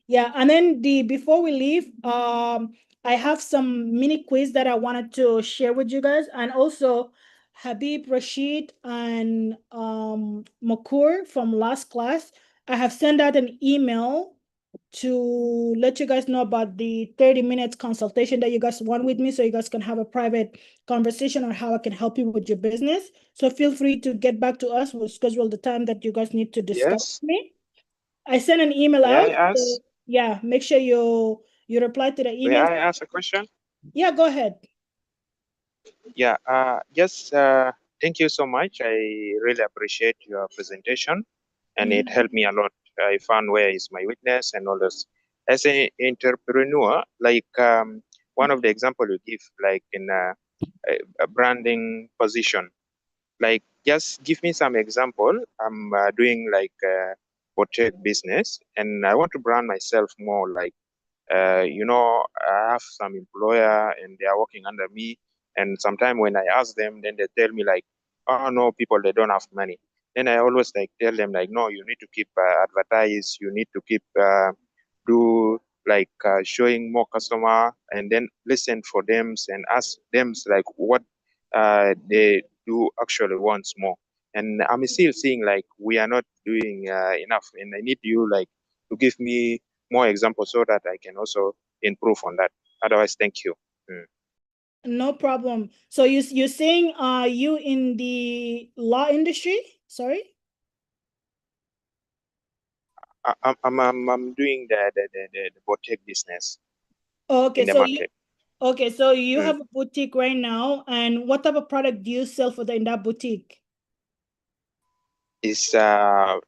Yeah, and then before we leave, I have some mini quiz that I wanted to share with you guys, and also Habib, Rashid, and Makur from last class. I have sent out an email to let you guys know about the 30 minutes consultation that you guys want with me, so you guys can have a private conversation on how I can help you with your business. So feel free to get back to us. We'll schedule the time that you guys need to discuss Yes. with me. I sent an email May out. I ask? So yeah, make sure you reply to the May email. I ask a question? Yeah, go ahead. Yeah. Yes. Thank you so much. I really appreciate your presentation, and it helped me a lot. I found where is my weakness and all this. As an entrepreneur, like one of the example you give, like in a branding position, like just give me some example. I'm doing like a boutique business, and I want to brand myself more like You know, I have some employer and they are working under me. And sometimes when I ask them, then they tell me like, oh no, people, they don't have money. Then I always like tell them like, no, you need to keep advertise, you need to keep do like showing more customer and then listen for them and ask them like what they do actually wants more. And I'm still seeing like we are not doing enough, and I need you like to give me more examples so that I can also improve on that. Otherwise, thank you. No problem. So you're saying you in the law industry? Sorry? I'm doing the boutique business Okay, in the so market. you have a boutique right now, and what type of product do you sell in that boutique? It's the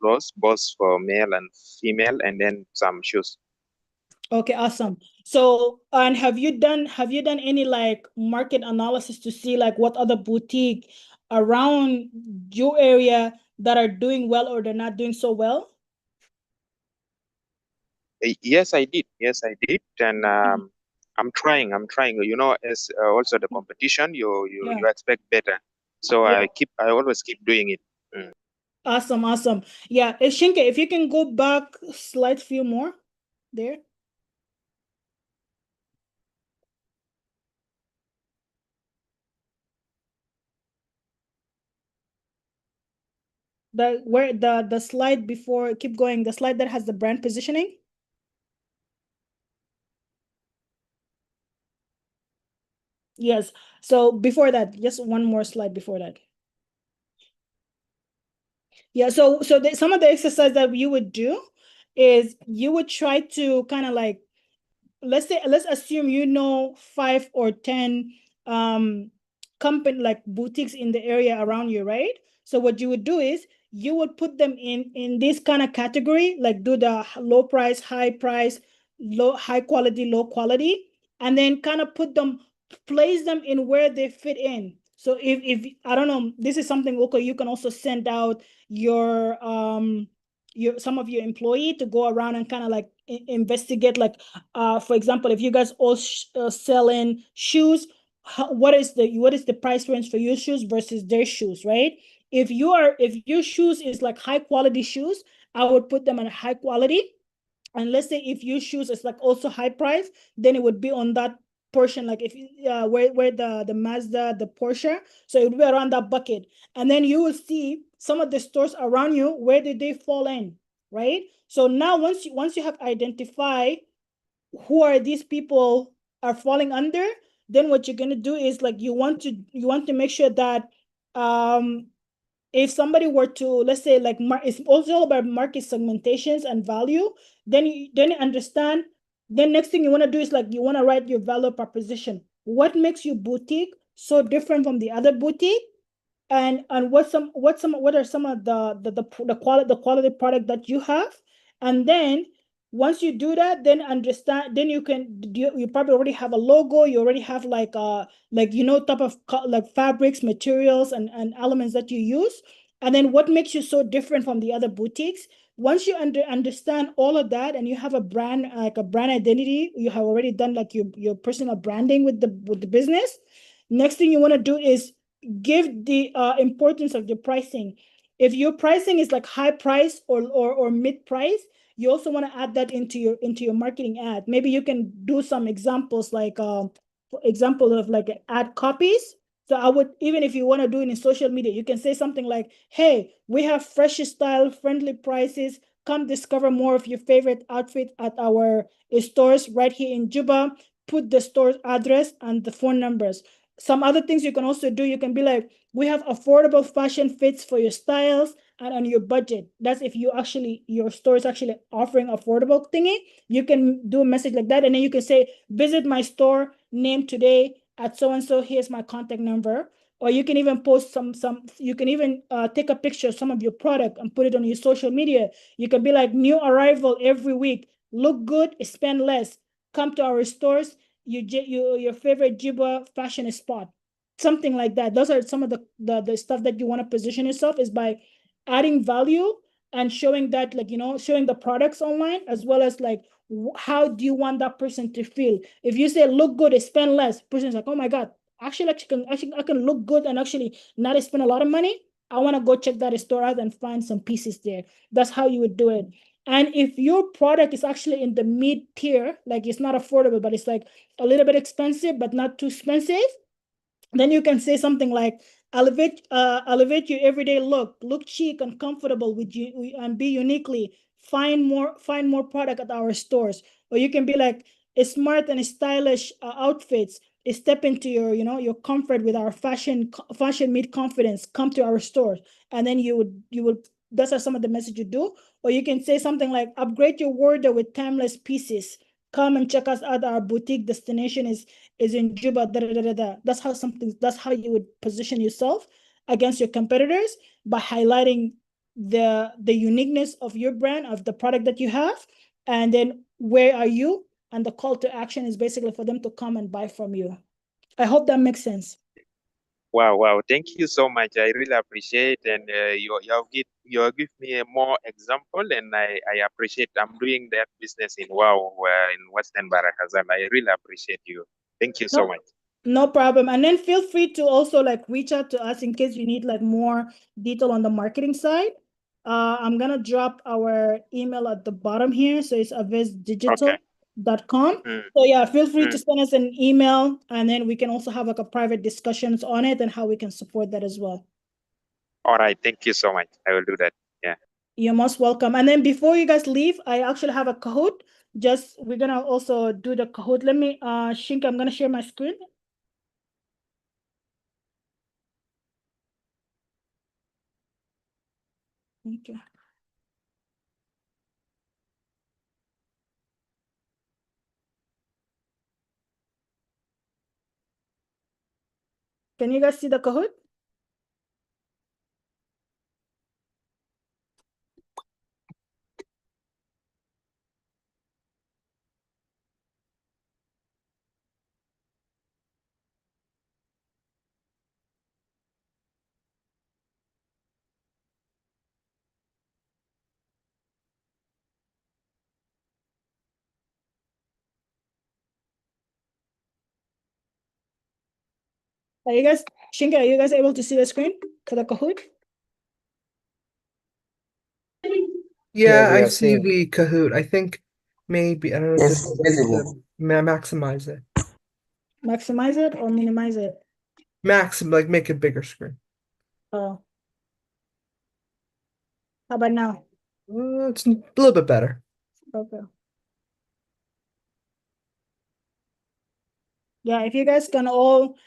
clothes both for male and female, and then some shoes. Okay, awesome. So, and have you done any like market analysis to see like what other boutique around your area that are doing well or they're not doing so well? Yes, I did. Yes, I did. And I'm trying. You know, as also the competition, Yeah. you expect better. So Yeah. I always keep doing it. Awesome, awesome. Yeah, Shinke, if you can go back slide few more there. The slide before, keep going, the slide that has the brand positioning. Yes. So before that, just one more slide before that. Yeah. So some of the exercise that you would do is you would try to kind of like, let's assume 5 or 10 company like boutiques in the area around you, right? So what you would do is you would put them in this kind of category, like do the low price, high price, high quality, low quality, and then kind of place them in where they fit in. So if I don't know, this is something, okay, you can also send out your some of your employee to go around and kind of like investigate, like for example, if you guys all selling shoes, what is the price range for your shoes versus their shoes, right? If your shoes is like high quality shoes, I would put them on high quality. And let's say if your shoes is like also high price, then it would be on that portion, like if where the Mazda, the Porsche, so it would be around that bucket. And then you will see some of the stores around you, where did they fall in, right? So now once you have identified who are these people are falling under, then what you're going to do is like you want to make sure that if somebody were to, let's say, like it's also all about market segmentations and value, then you understand. Then next thing you want to do is like you want to write your value proposition. What makes your boutique so different from the other boutique? And what are some of the quality product that you have? And then once you do that, then understand, then you probably already have a logo, you already have like type of like fabrics, materials, and elements that you use. And then what makes you so different from the other boutiques? Once you understand all of that, and you have a brand, like a brand identity, you have already done like your personal branding with the business. Next thing you want to do is give the importance of your pricing. If your pricing is like high price or mid price, you also want to add that into your marketing ad. Maybe you can do some examples, like example of like ad copies. So I would, even if you want to do it in social media, you can say something like, hey, we have fresh style, friendly prices. Come discover more of your favorite outfit at our stores right here in Juba. Put the store address and the phone numbers. Some other things you can also do, you can be like, we have affordable fashion fits for your styles and on your budget. That's if your store is actually offering affordable thingy. You can do a message like that, and then you can say, visit my store name today at so and so, here's my contact number. Or you can even post you can even take a picture of some of your product and put it on your social media. You can be like, new arrival every week, look good, spend less, come to our stores, your favorite Juba fashion spot, something like that. Those are some of the stuff that you want to position yourself, is by adding value and showing that, like, showing the products online, as well as like, how do you want that person to feel? If you say look good, spend less, person's like, oh my God, actually I can look good and actually not spend a lot of money. I want to go check that store out and find some pieces there. That's how you would do it. And if your product is actually in the mid tier, like it's not affordable, but it's like a little bit expensive, but not too expensive, then you can say something like, elevate your everyday look chic and comfortable with you, and be uniquely, find more product at our stores. Or you can be like, a smart and stylish outfits, step into your your comfort with our fashion meet confidence, come to our stores. And then you would those are some of the message you do. Or you can say something like, upgrade your wardrobe with timeless pieces, come and check us out. Our boutique destination is in Juba. Da, da, da, da, da. That's how you would position yourself against your competitors, by highlighting the uniqueness of your brand, of the product that you have. And then, where are you? And the call to action is basically for them to come and buy from you. I hope that makes sense. Wow. Thank you so much. I really appreciate, and you have give me a more example, and I appreciate. I'm doing that business in in Western Barakazal. I really appreciate you. Thank you so much. No problem. And then feel free to also like reach out to us in case you need like more detail on the marketing side. I'm gonna drop our email at the bottom here. So it's avisedigital.com. Okay. So yeah, feel free to send us an email, and then we can also have like a private discussions on it and how we can support that as well. All right. Thank you so much. I will do that. Yeah. You're most welcome. And then before you guys leave, I actually have a Kahoot. We're gonna also do the Kahoot. Let me, Shinka, I'm gonna share my screen. Okay. Can you guys see the Kahoot? Shinka, are you guys able to see the screen for the Kahoot? Yeah, we I are see seeing. the Kahoot. I think maybe, I don't know if Yes, this is visible. maximize it. Maximize it or minimize it? Like make a bigger screen. Oh. How about now? It's a little bit better. Okay. Yeah, if you guys can all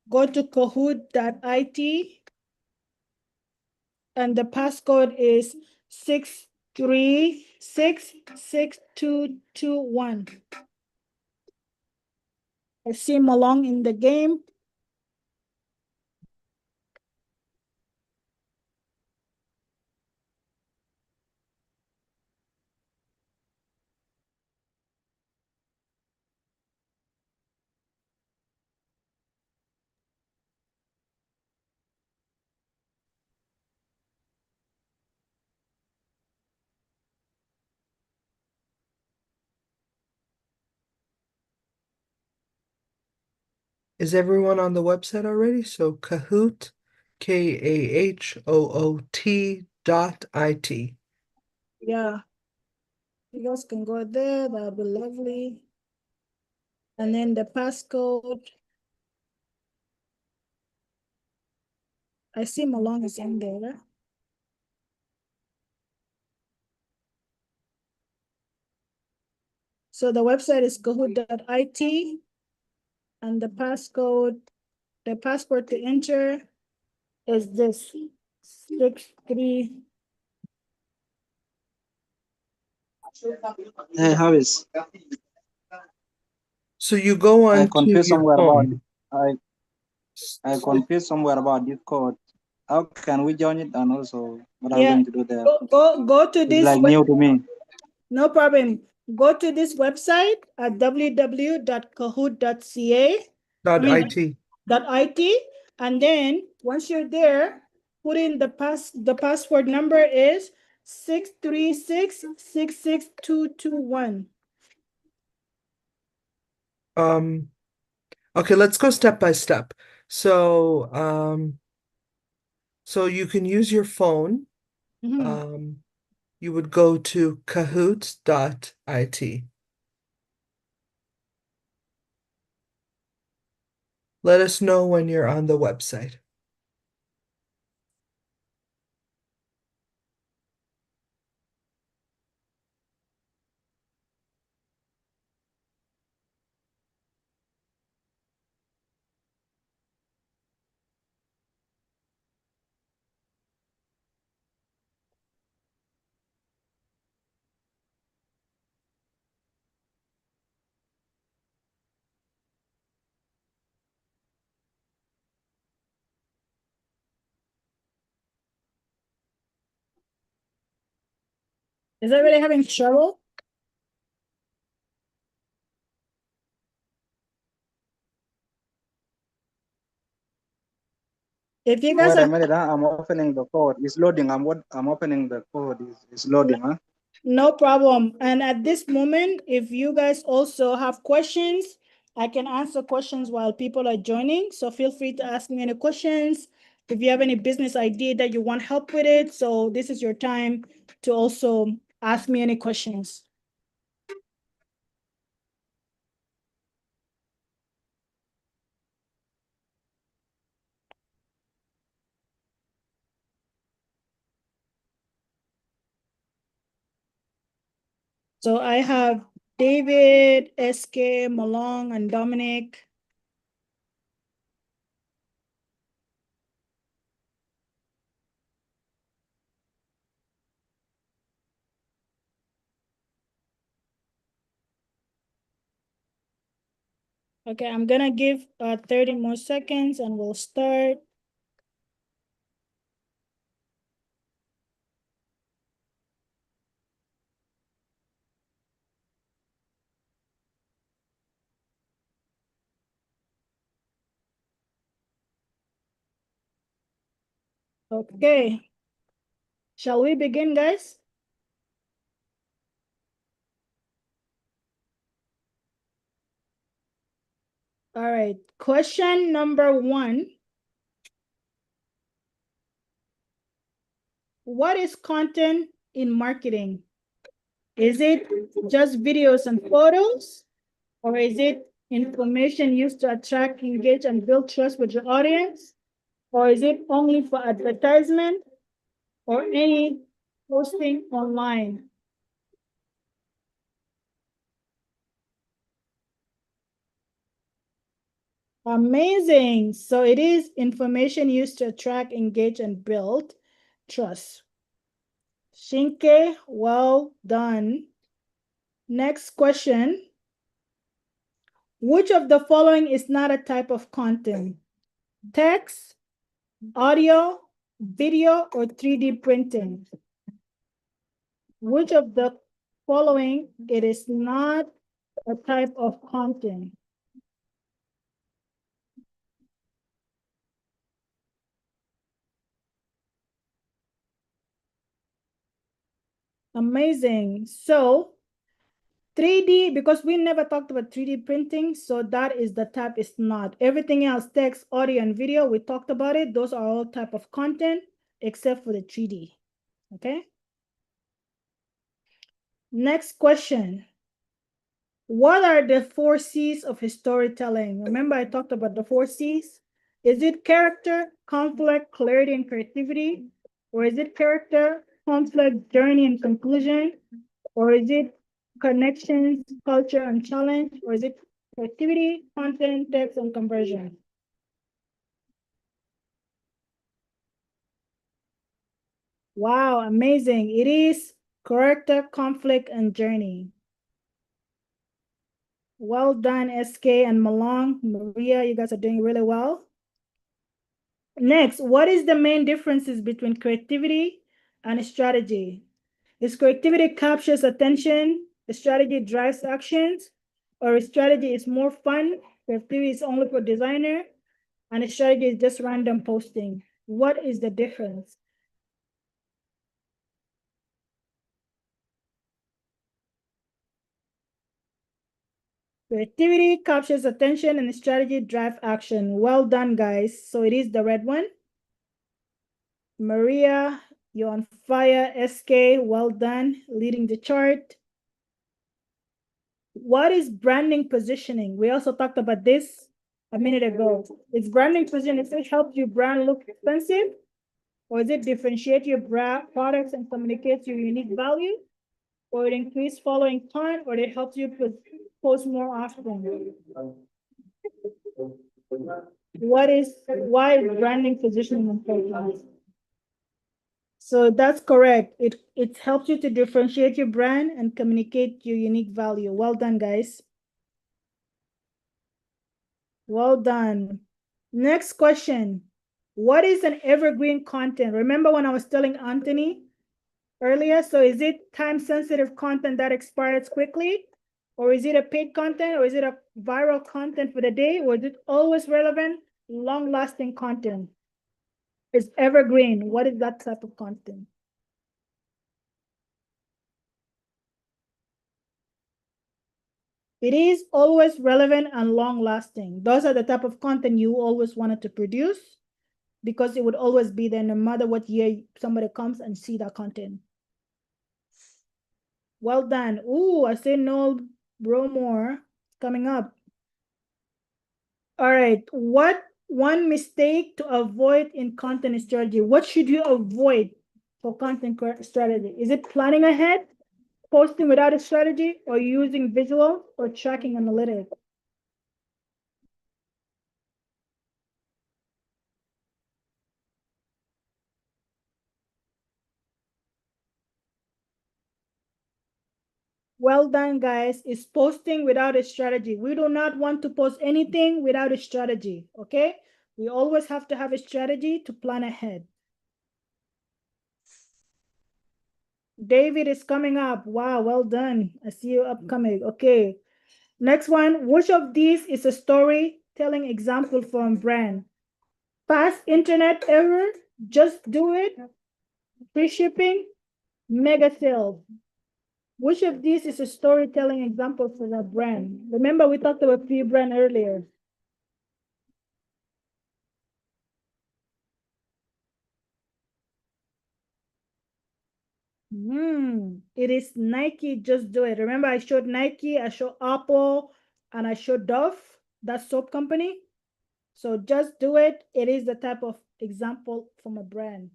go to kahoot.it, and the passcode is 6366221. I see Malong in the game. Is everyone on the website already? So Kahoot, KAHOOT.IT. Yeah. You guys can go there. That'll be lovely. And then the passcode. I see Malong is in there. So the website is kahoot.it, and the passcode, the password to enter is this 63. Hey, Harris, So you go I on to confused your somewhere about phone. I confused somewhere about this code. How can we join it, and also what are we Yeah, going to do there? go to It's this. like new to me. No problem. Go to this website at www.kahoot.ca. .it. .it, and then once you're there, put in the password number is 636-66221. Okay, let's go step by step. So, so you can use your phone. Mhm. You would go to cahoots.it. Let us know when you're on the website. Is everybody having trouble? If you guys Wait a are minute, I'm opening the code. It's loading. I'm opening the code. It's loading, huh? no problem. And at this moment, if you guys also have questions, I can answer questions while people are joining. So feel free to ask me any questions. If you have any business idea that you want help with it, so this is your time to also ask me any questions. So I have David, SK, Malong, and Dominic. Okay, I'm gonna give 30 more seconds and we'll start. Okay. Shall we begin, guys? All right. Question number 1. What is content in marketing? Is it just videos and photos? Or is it information used to attract, engage, and build trust with your audience? Or is it only for advertisement or any posting online? Amazing. So it is information used to attract, engage, and build trust. Shinke, well done. Next question. Which of the following is not a type of content? Text, audio, video, or 3D printing? Which of the following it is not a type of content? Amazing. So 3D, because we never talked about 3D printing, so that is the type is not. Everything else, text, audio, and video, we talked about it. Those are all type of content except for the 3D, okay? Next question. What are the 4 C's of storytelling? Remember I talked about the 4 C's? Is it character, conflict, clarity, and creativity? Or is it character, conflict, journey, and conclusion? Or is it connections, culture, and challenge? Or is it creativity, content, text, and conversion? Wow, amazing. It is character, conflict, and journey. Well done, SK and Malong. Maria, you guys are doing really well. Next, what is the main differences between creativity and strategy? Is creativity captures attention, strategy drives actions, or strategy is more fun, creativity is only for designer, and strategy is just random posting? What is the difference? Creativity captures attention and strategy drive action. Well done, guys. So it is the red one. Maria, you're on fire. SK, well done, leading the chart. What is branding positioning? We also talked about this a minute ago. Is branding positioning, does it help your brand look expensive? Or is it differentiate your brand products and communicate your unique value? Or it increase following time, or it helps you post more often? Why is branding positioning important? So that's correct. It helps you to differentiate your brand and communicate your unique value. Well done, guys. Well done. Next question. What is an evergreen content? Remember when I was telling Anthony earlier? So is it time-sensitive content that expires quickly? Or is it a paid content? Or is it a viral content for the day? Or is it always relevant, long-lasting content? It's evergreen. What is that type of content? It is always relevant and long-lasting. Those are the type of content you always wanted to produce because it would always be there no matter what year somebody comes and see that content. Well done. Ooh, I say no, Bromore coming up. All right, what one mistake to avoid in content strategy? What should you avoid for content strategy? Is it planning ahead, posting without a strategy, or using visual or tracking analytics? Well done, guys. It's posting without a strategy. We do not want to post anything without a strategy, okay? We always have to have a strategy to plan ahead. David is coming up. Wow, well done. I see you upcoming. Okay. Next one. Which of these is a storytelling example from brand? Past internet error, just do it, free shipping, mega sales. Which of these is a storytelling example for that brand? Remember, we talked about free brand earlier. It is Nike, just do it. Remember, I showed Nike, I showed Apple, and I showed Dove, that soap company. So just do it. It is the type of example from a brand.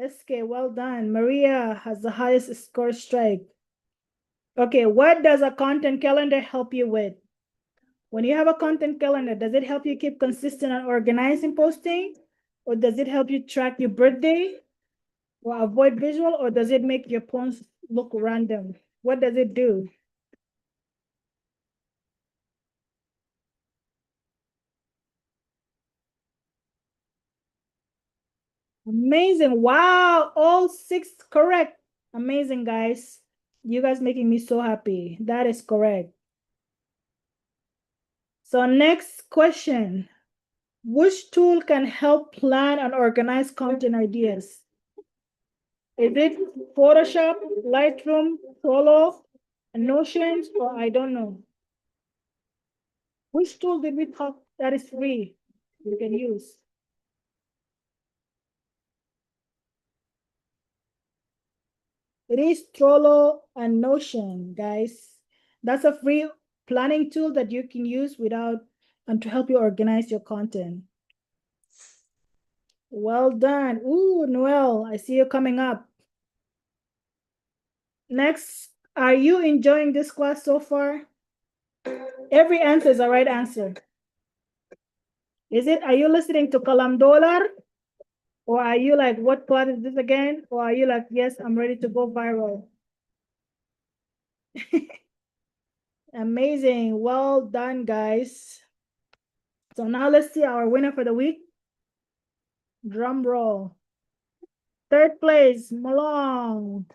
SK, well done. Maria has the highest score strike. Okay, what does a content calendar help you with? When you have a content calendar, does it help you keep consistent and organized in posting? Or does it help you track your birthday? Or avoid visual? Or does it make your posts look random? What does it do? Amazing. Wow, all 6 correct. Amazing, guys. You guys making me so happy. That is correct. So next question. Which tool can help plan and organize content ideas? Is it Photoshop, Lightroom, Trello, Notion, or I don't know? Which tool did we talk that is free you can use? It is Trello and Notion, guys. That's a free planning tool that you can use without and to help you organize your content. Well done. Ooh, Noel, I see you coming up. Next, are you enjoying this class so far? Every answer is the right answer. Is it, are you listening to Kalam Dollar? Or are you like, what class is this again? Or are you like, yes, I'm ready to go viral? Amazing. Well done, guys. So now let's see our winner for the week. Drum roll. 3rd place, Malong.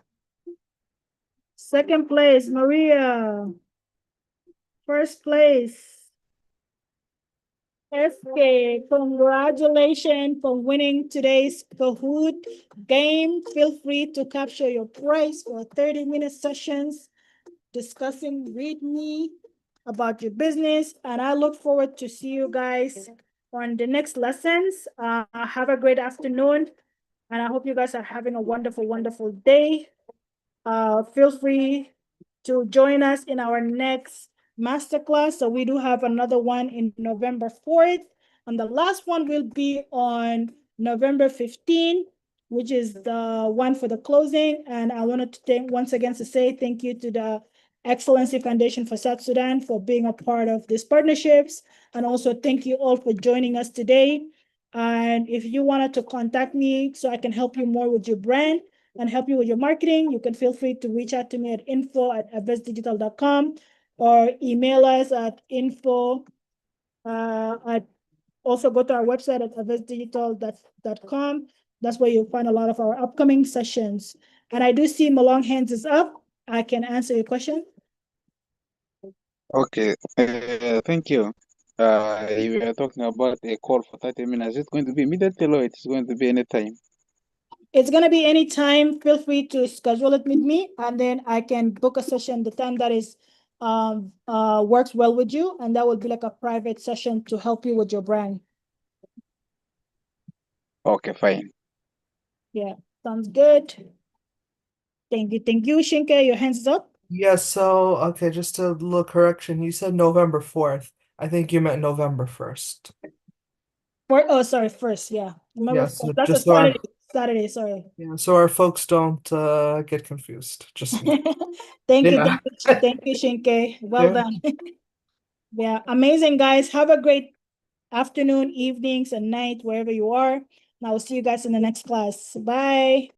2nd place, Maria. 1st place, SK. Congratulations for winning today's Kahoot game. Feel free to capture your prize for 30-minute sessions discussing with me about your business. And I look forward to see you guys on the next lessons. Have a great afternoon. And I hope you guys are having a wonderful, wonderful day. Feel free to join us in our next masterclass. So we do have another one in November 4th. And the last one will be on November 15th, which is the one for the closing. And I wanted to once again to say thank you to the Excellency Foundation for South Sudan for being a part of these partnerships. And also thank you all for joining us today. And if you wanted to contact me so I can help you more with your brand and help you with your marketing, you can feel free to reach out to me at info@avisedigital.com or email us at info also go to our website at avisedigital.com. That's where you'll find a lot of our upcoming sessions. And I do see Malong hands is up. I can answer your question. Okay, thank you. You were talking about a call for 30 minutes. Is it going to be immediately or it's going to be any time? It's going to be anytime. Feel free to schedule it with me, and then I can book a session the time that is works well with you, and that will be like a private session to help you with your brand. Okay, fine. Yeah, sounds good. Thank you. Thank you, Shinke. Your hands is up. Yeah, so okay, just a little correction. You said November 4th. I think you meant November 1st. Sorry, first, yeah. Remember, Yeah, so that's a just so our, Saturday, sorry. yeah, so our folks don't get confused. Just Thank you, yeah. thank you, Shinke. Well Yeah. done. Yeah, amazing, guys. Have a great afternoon, evenings, and night, wherever you are. And I will see you guys in the next class. Bye.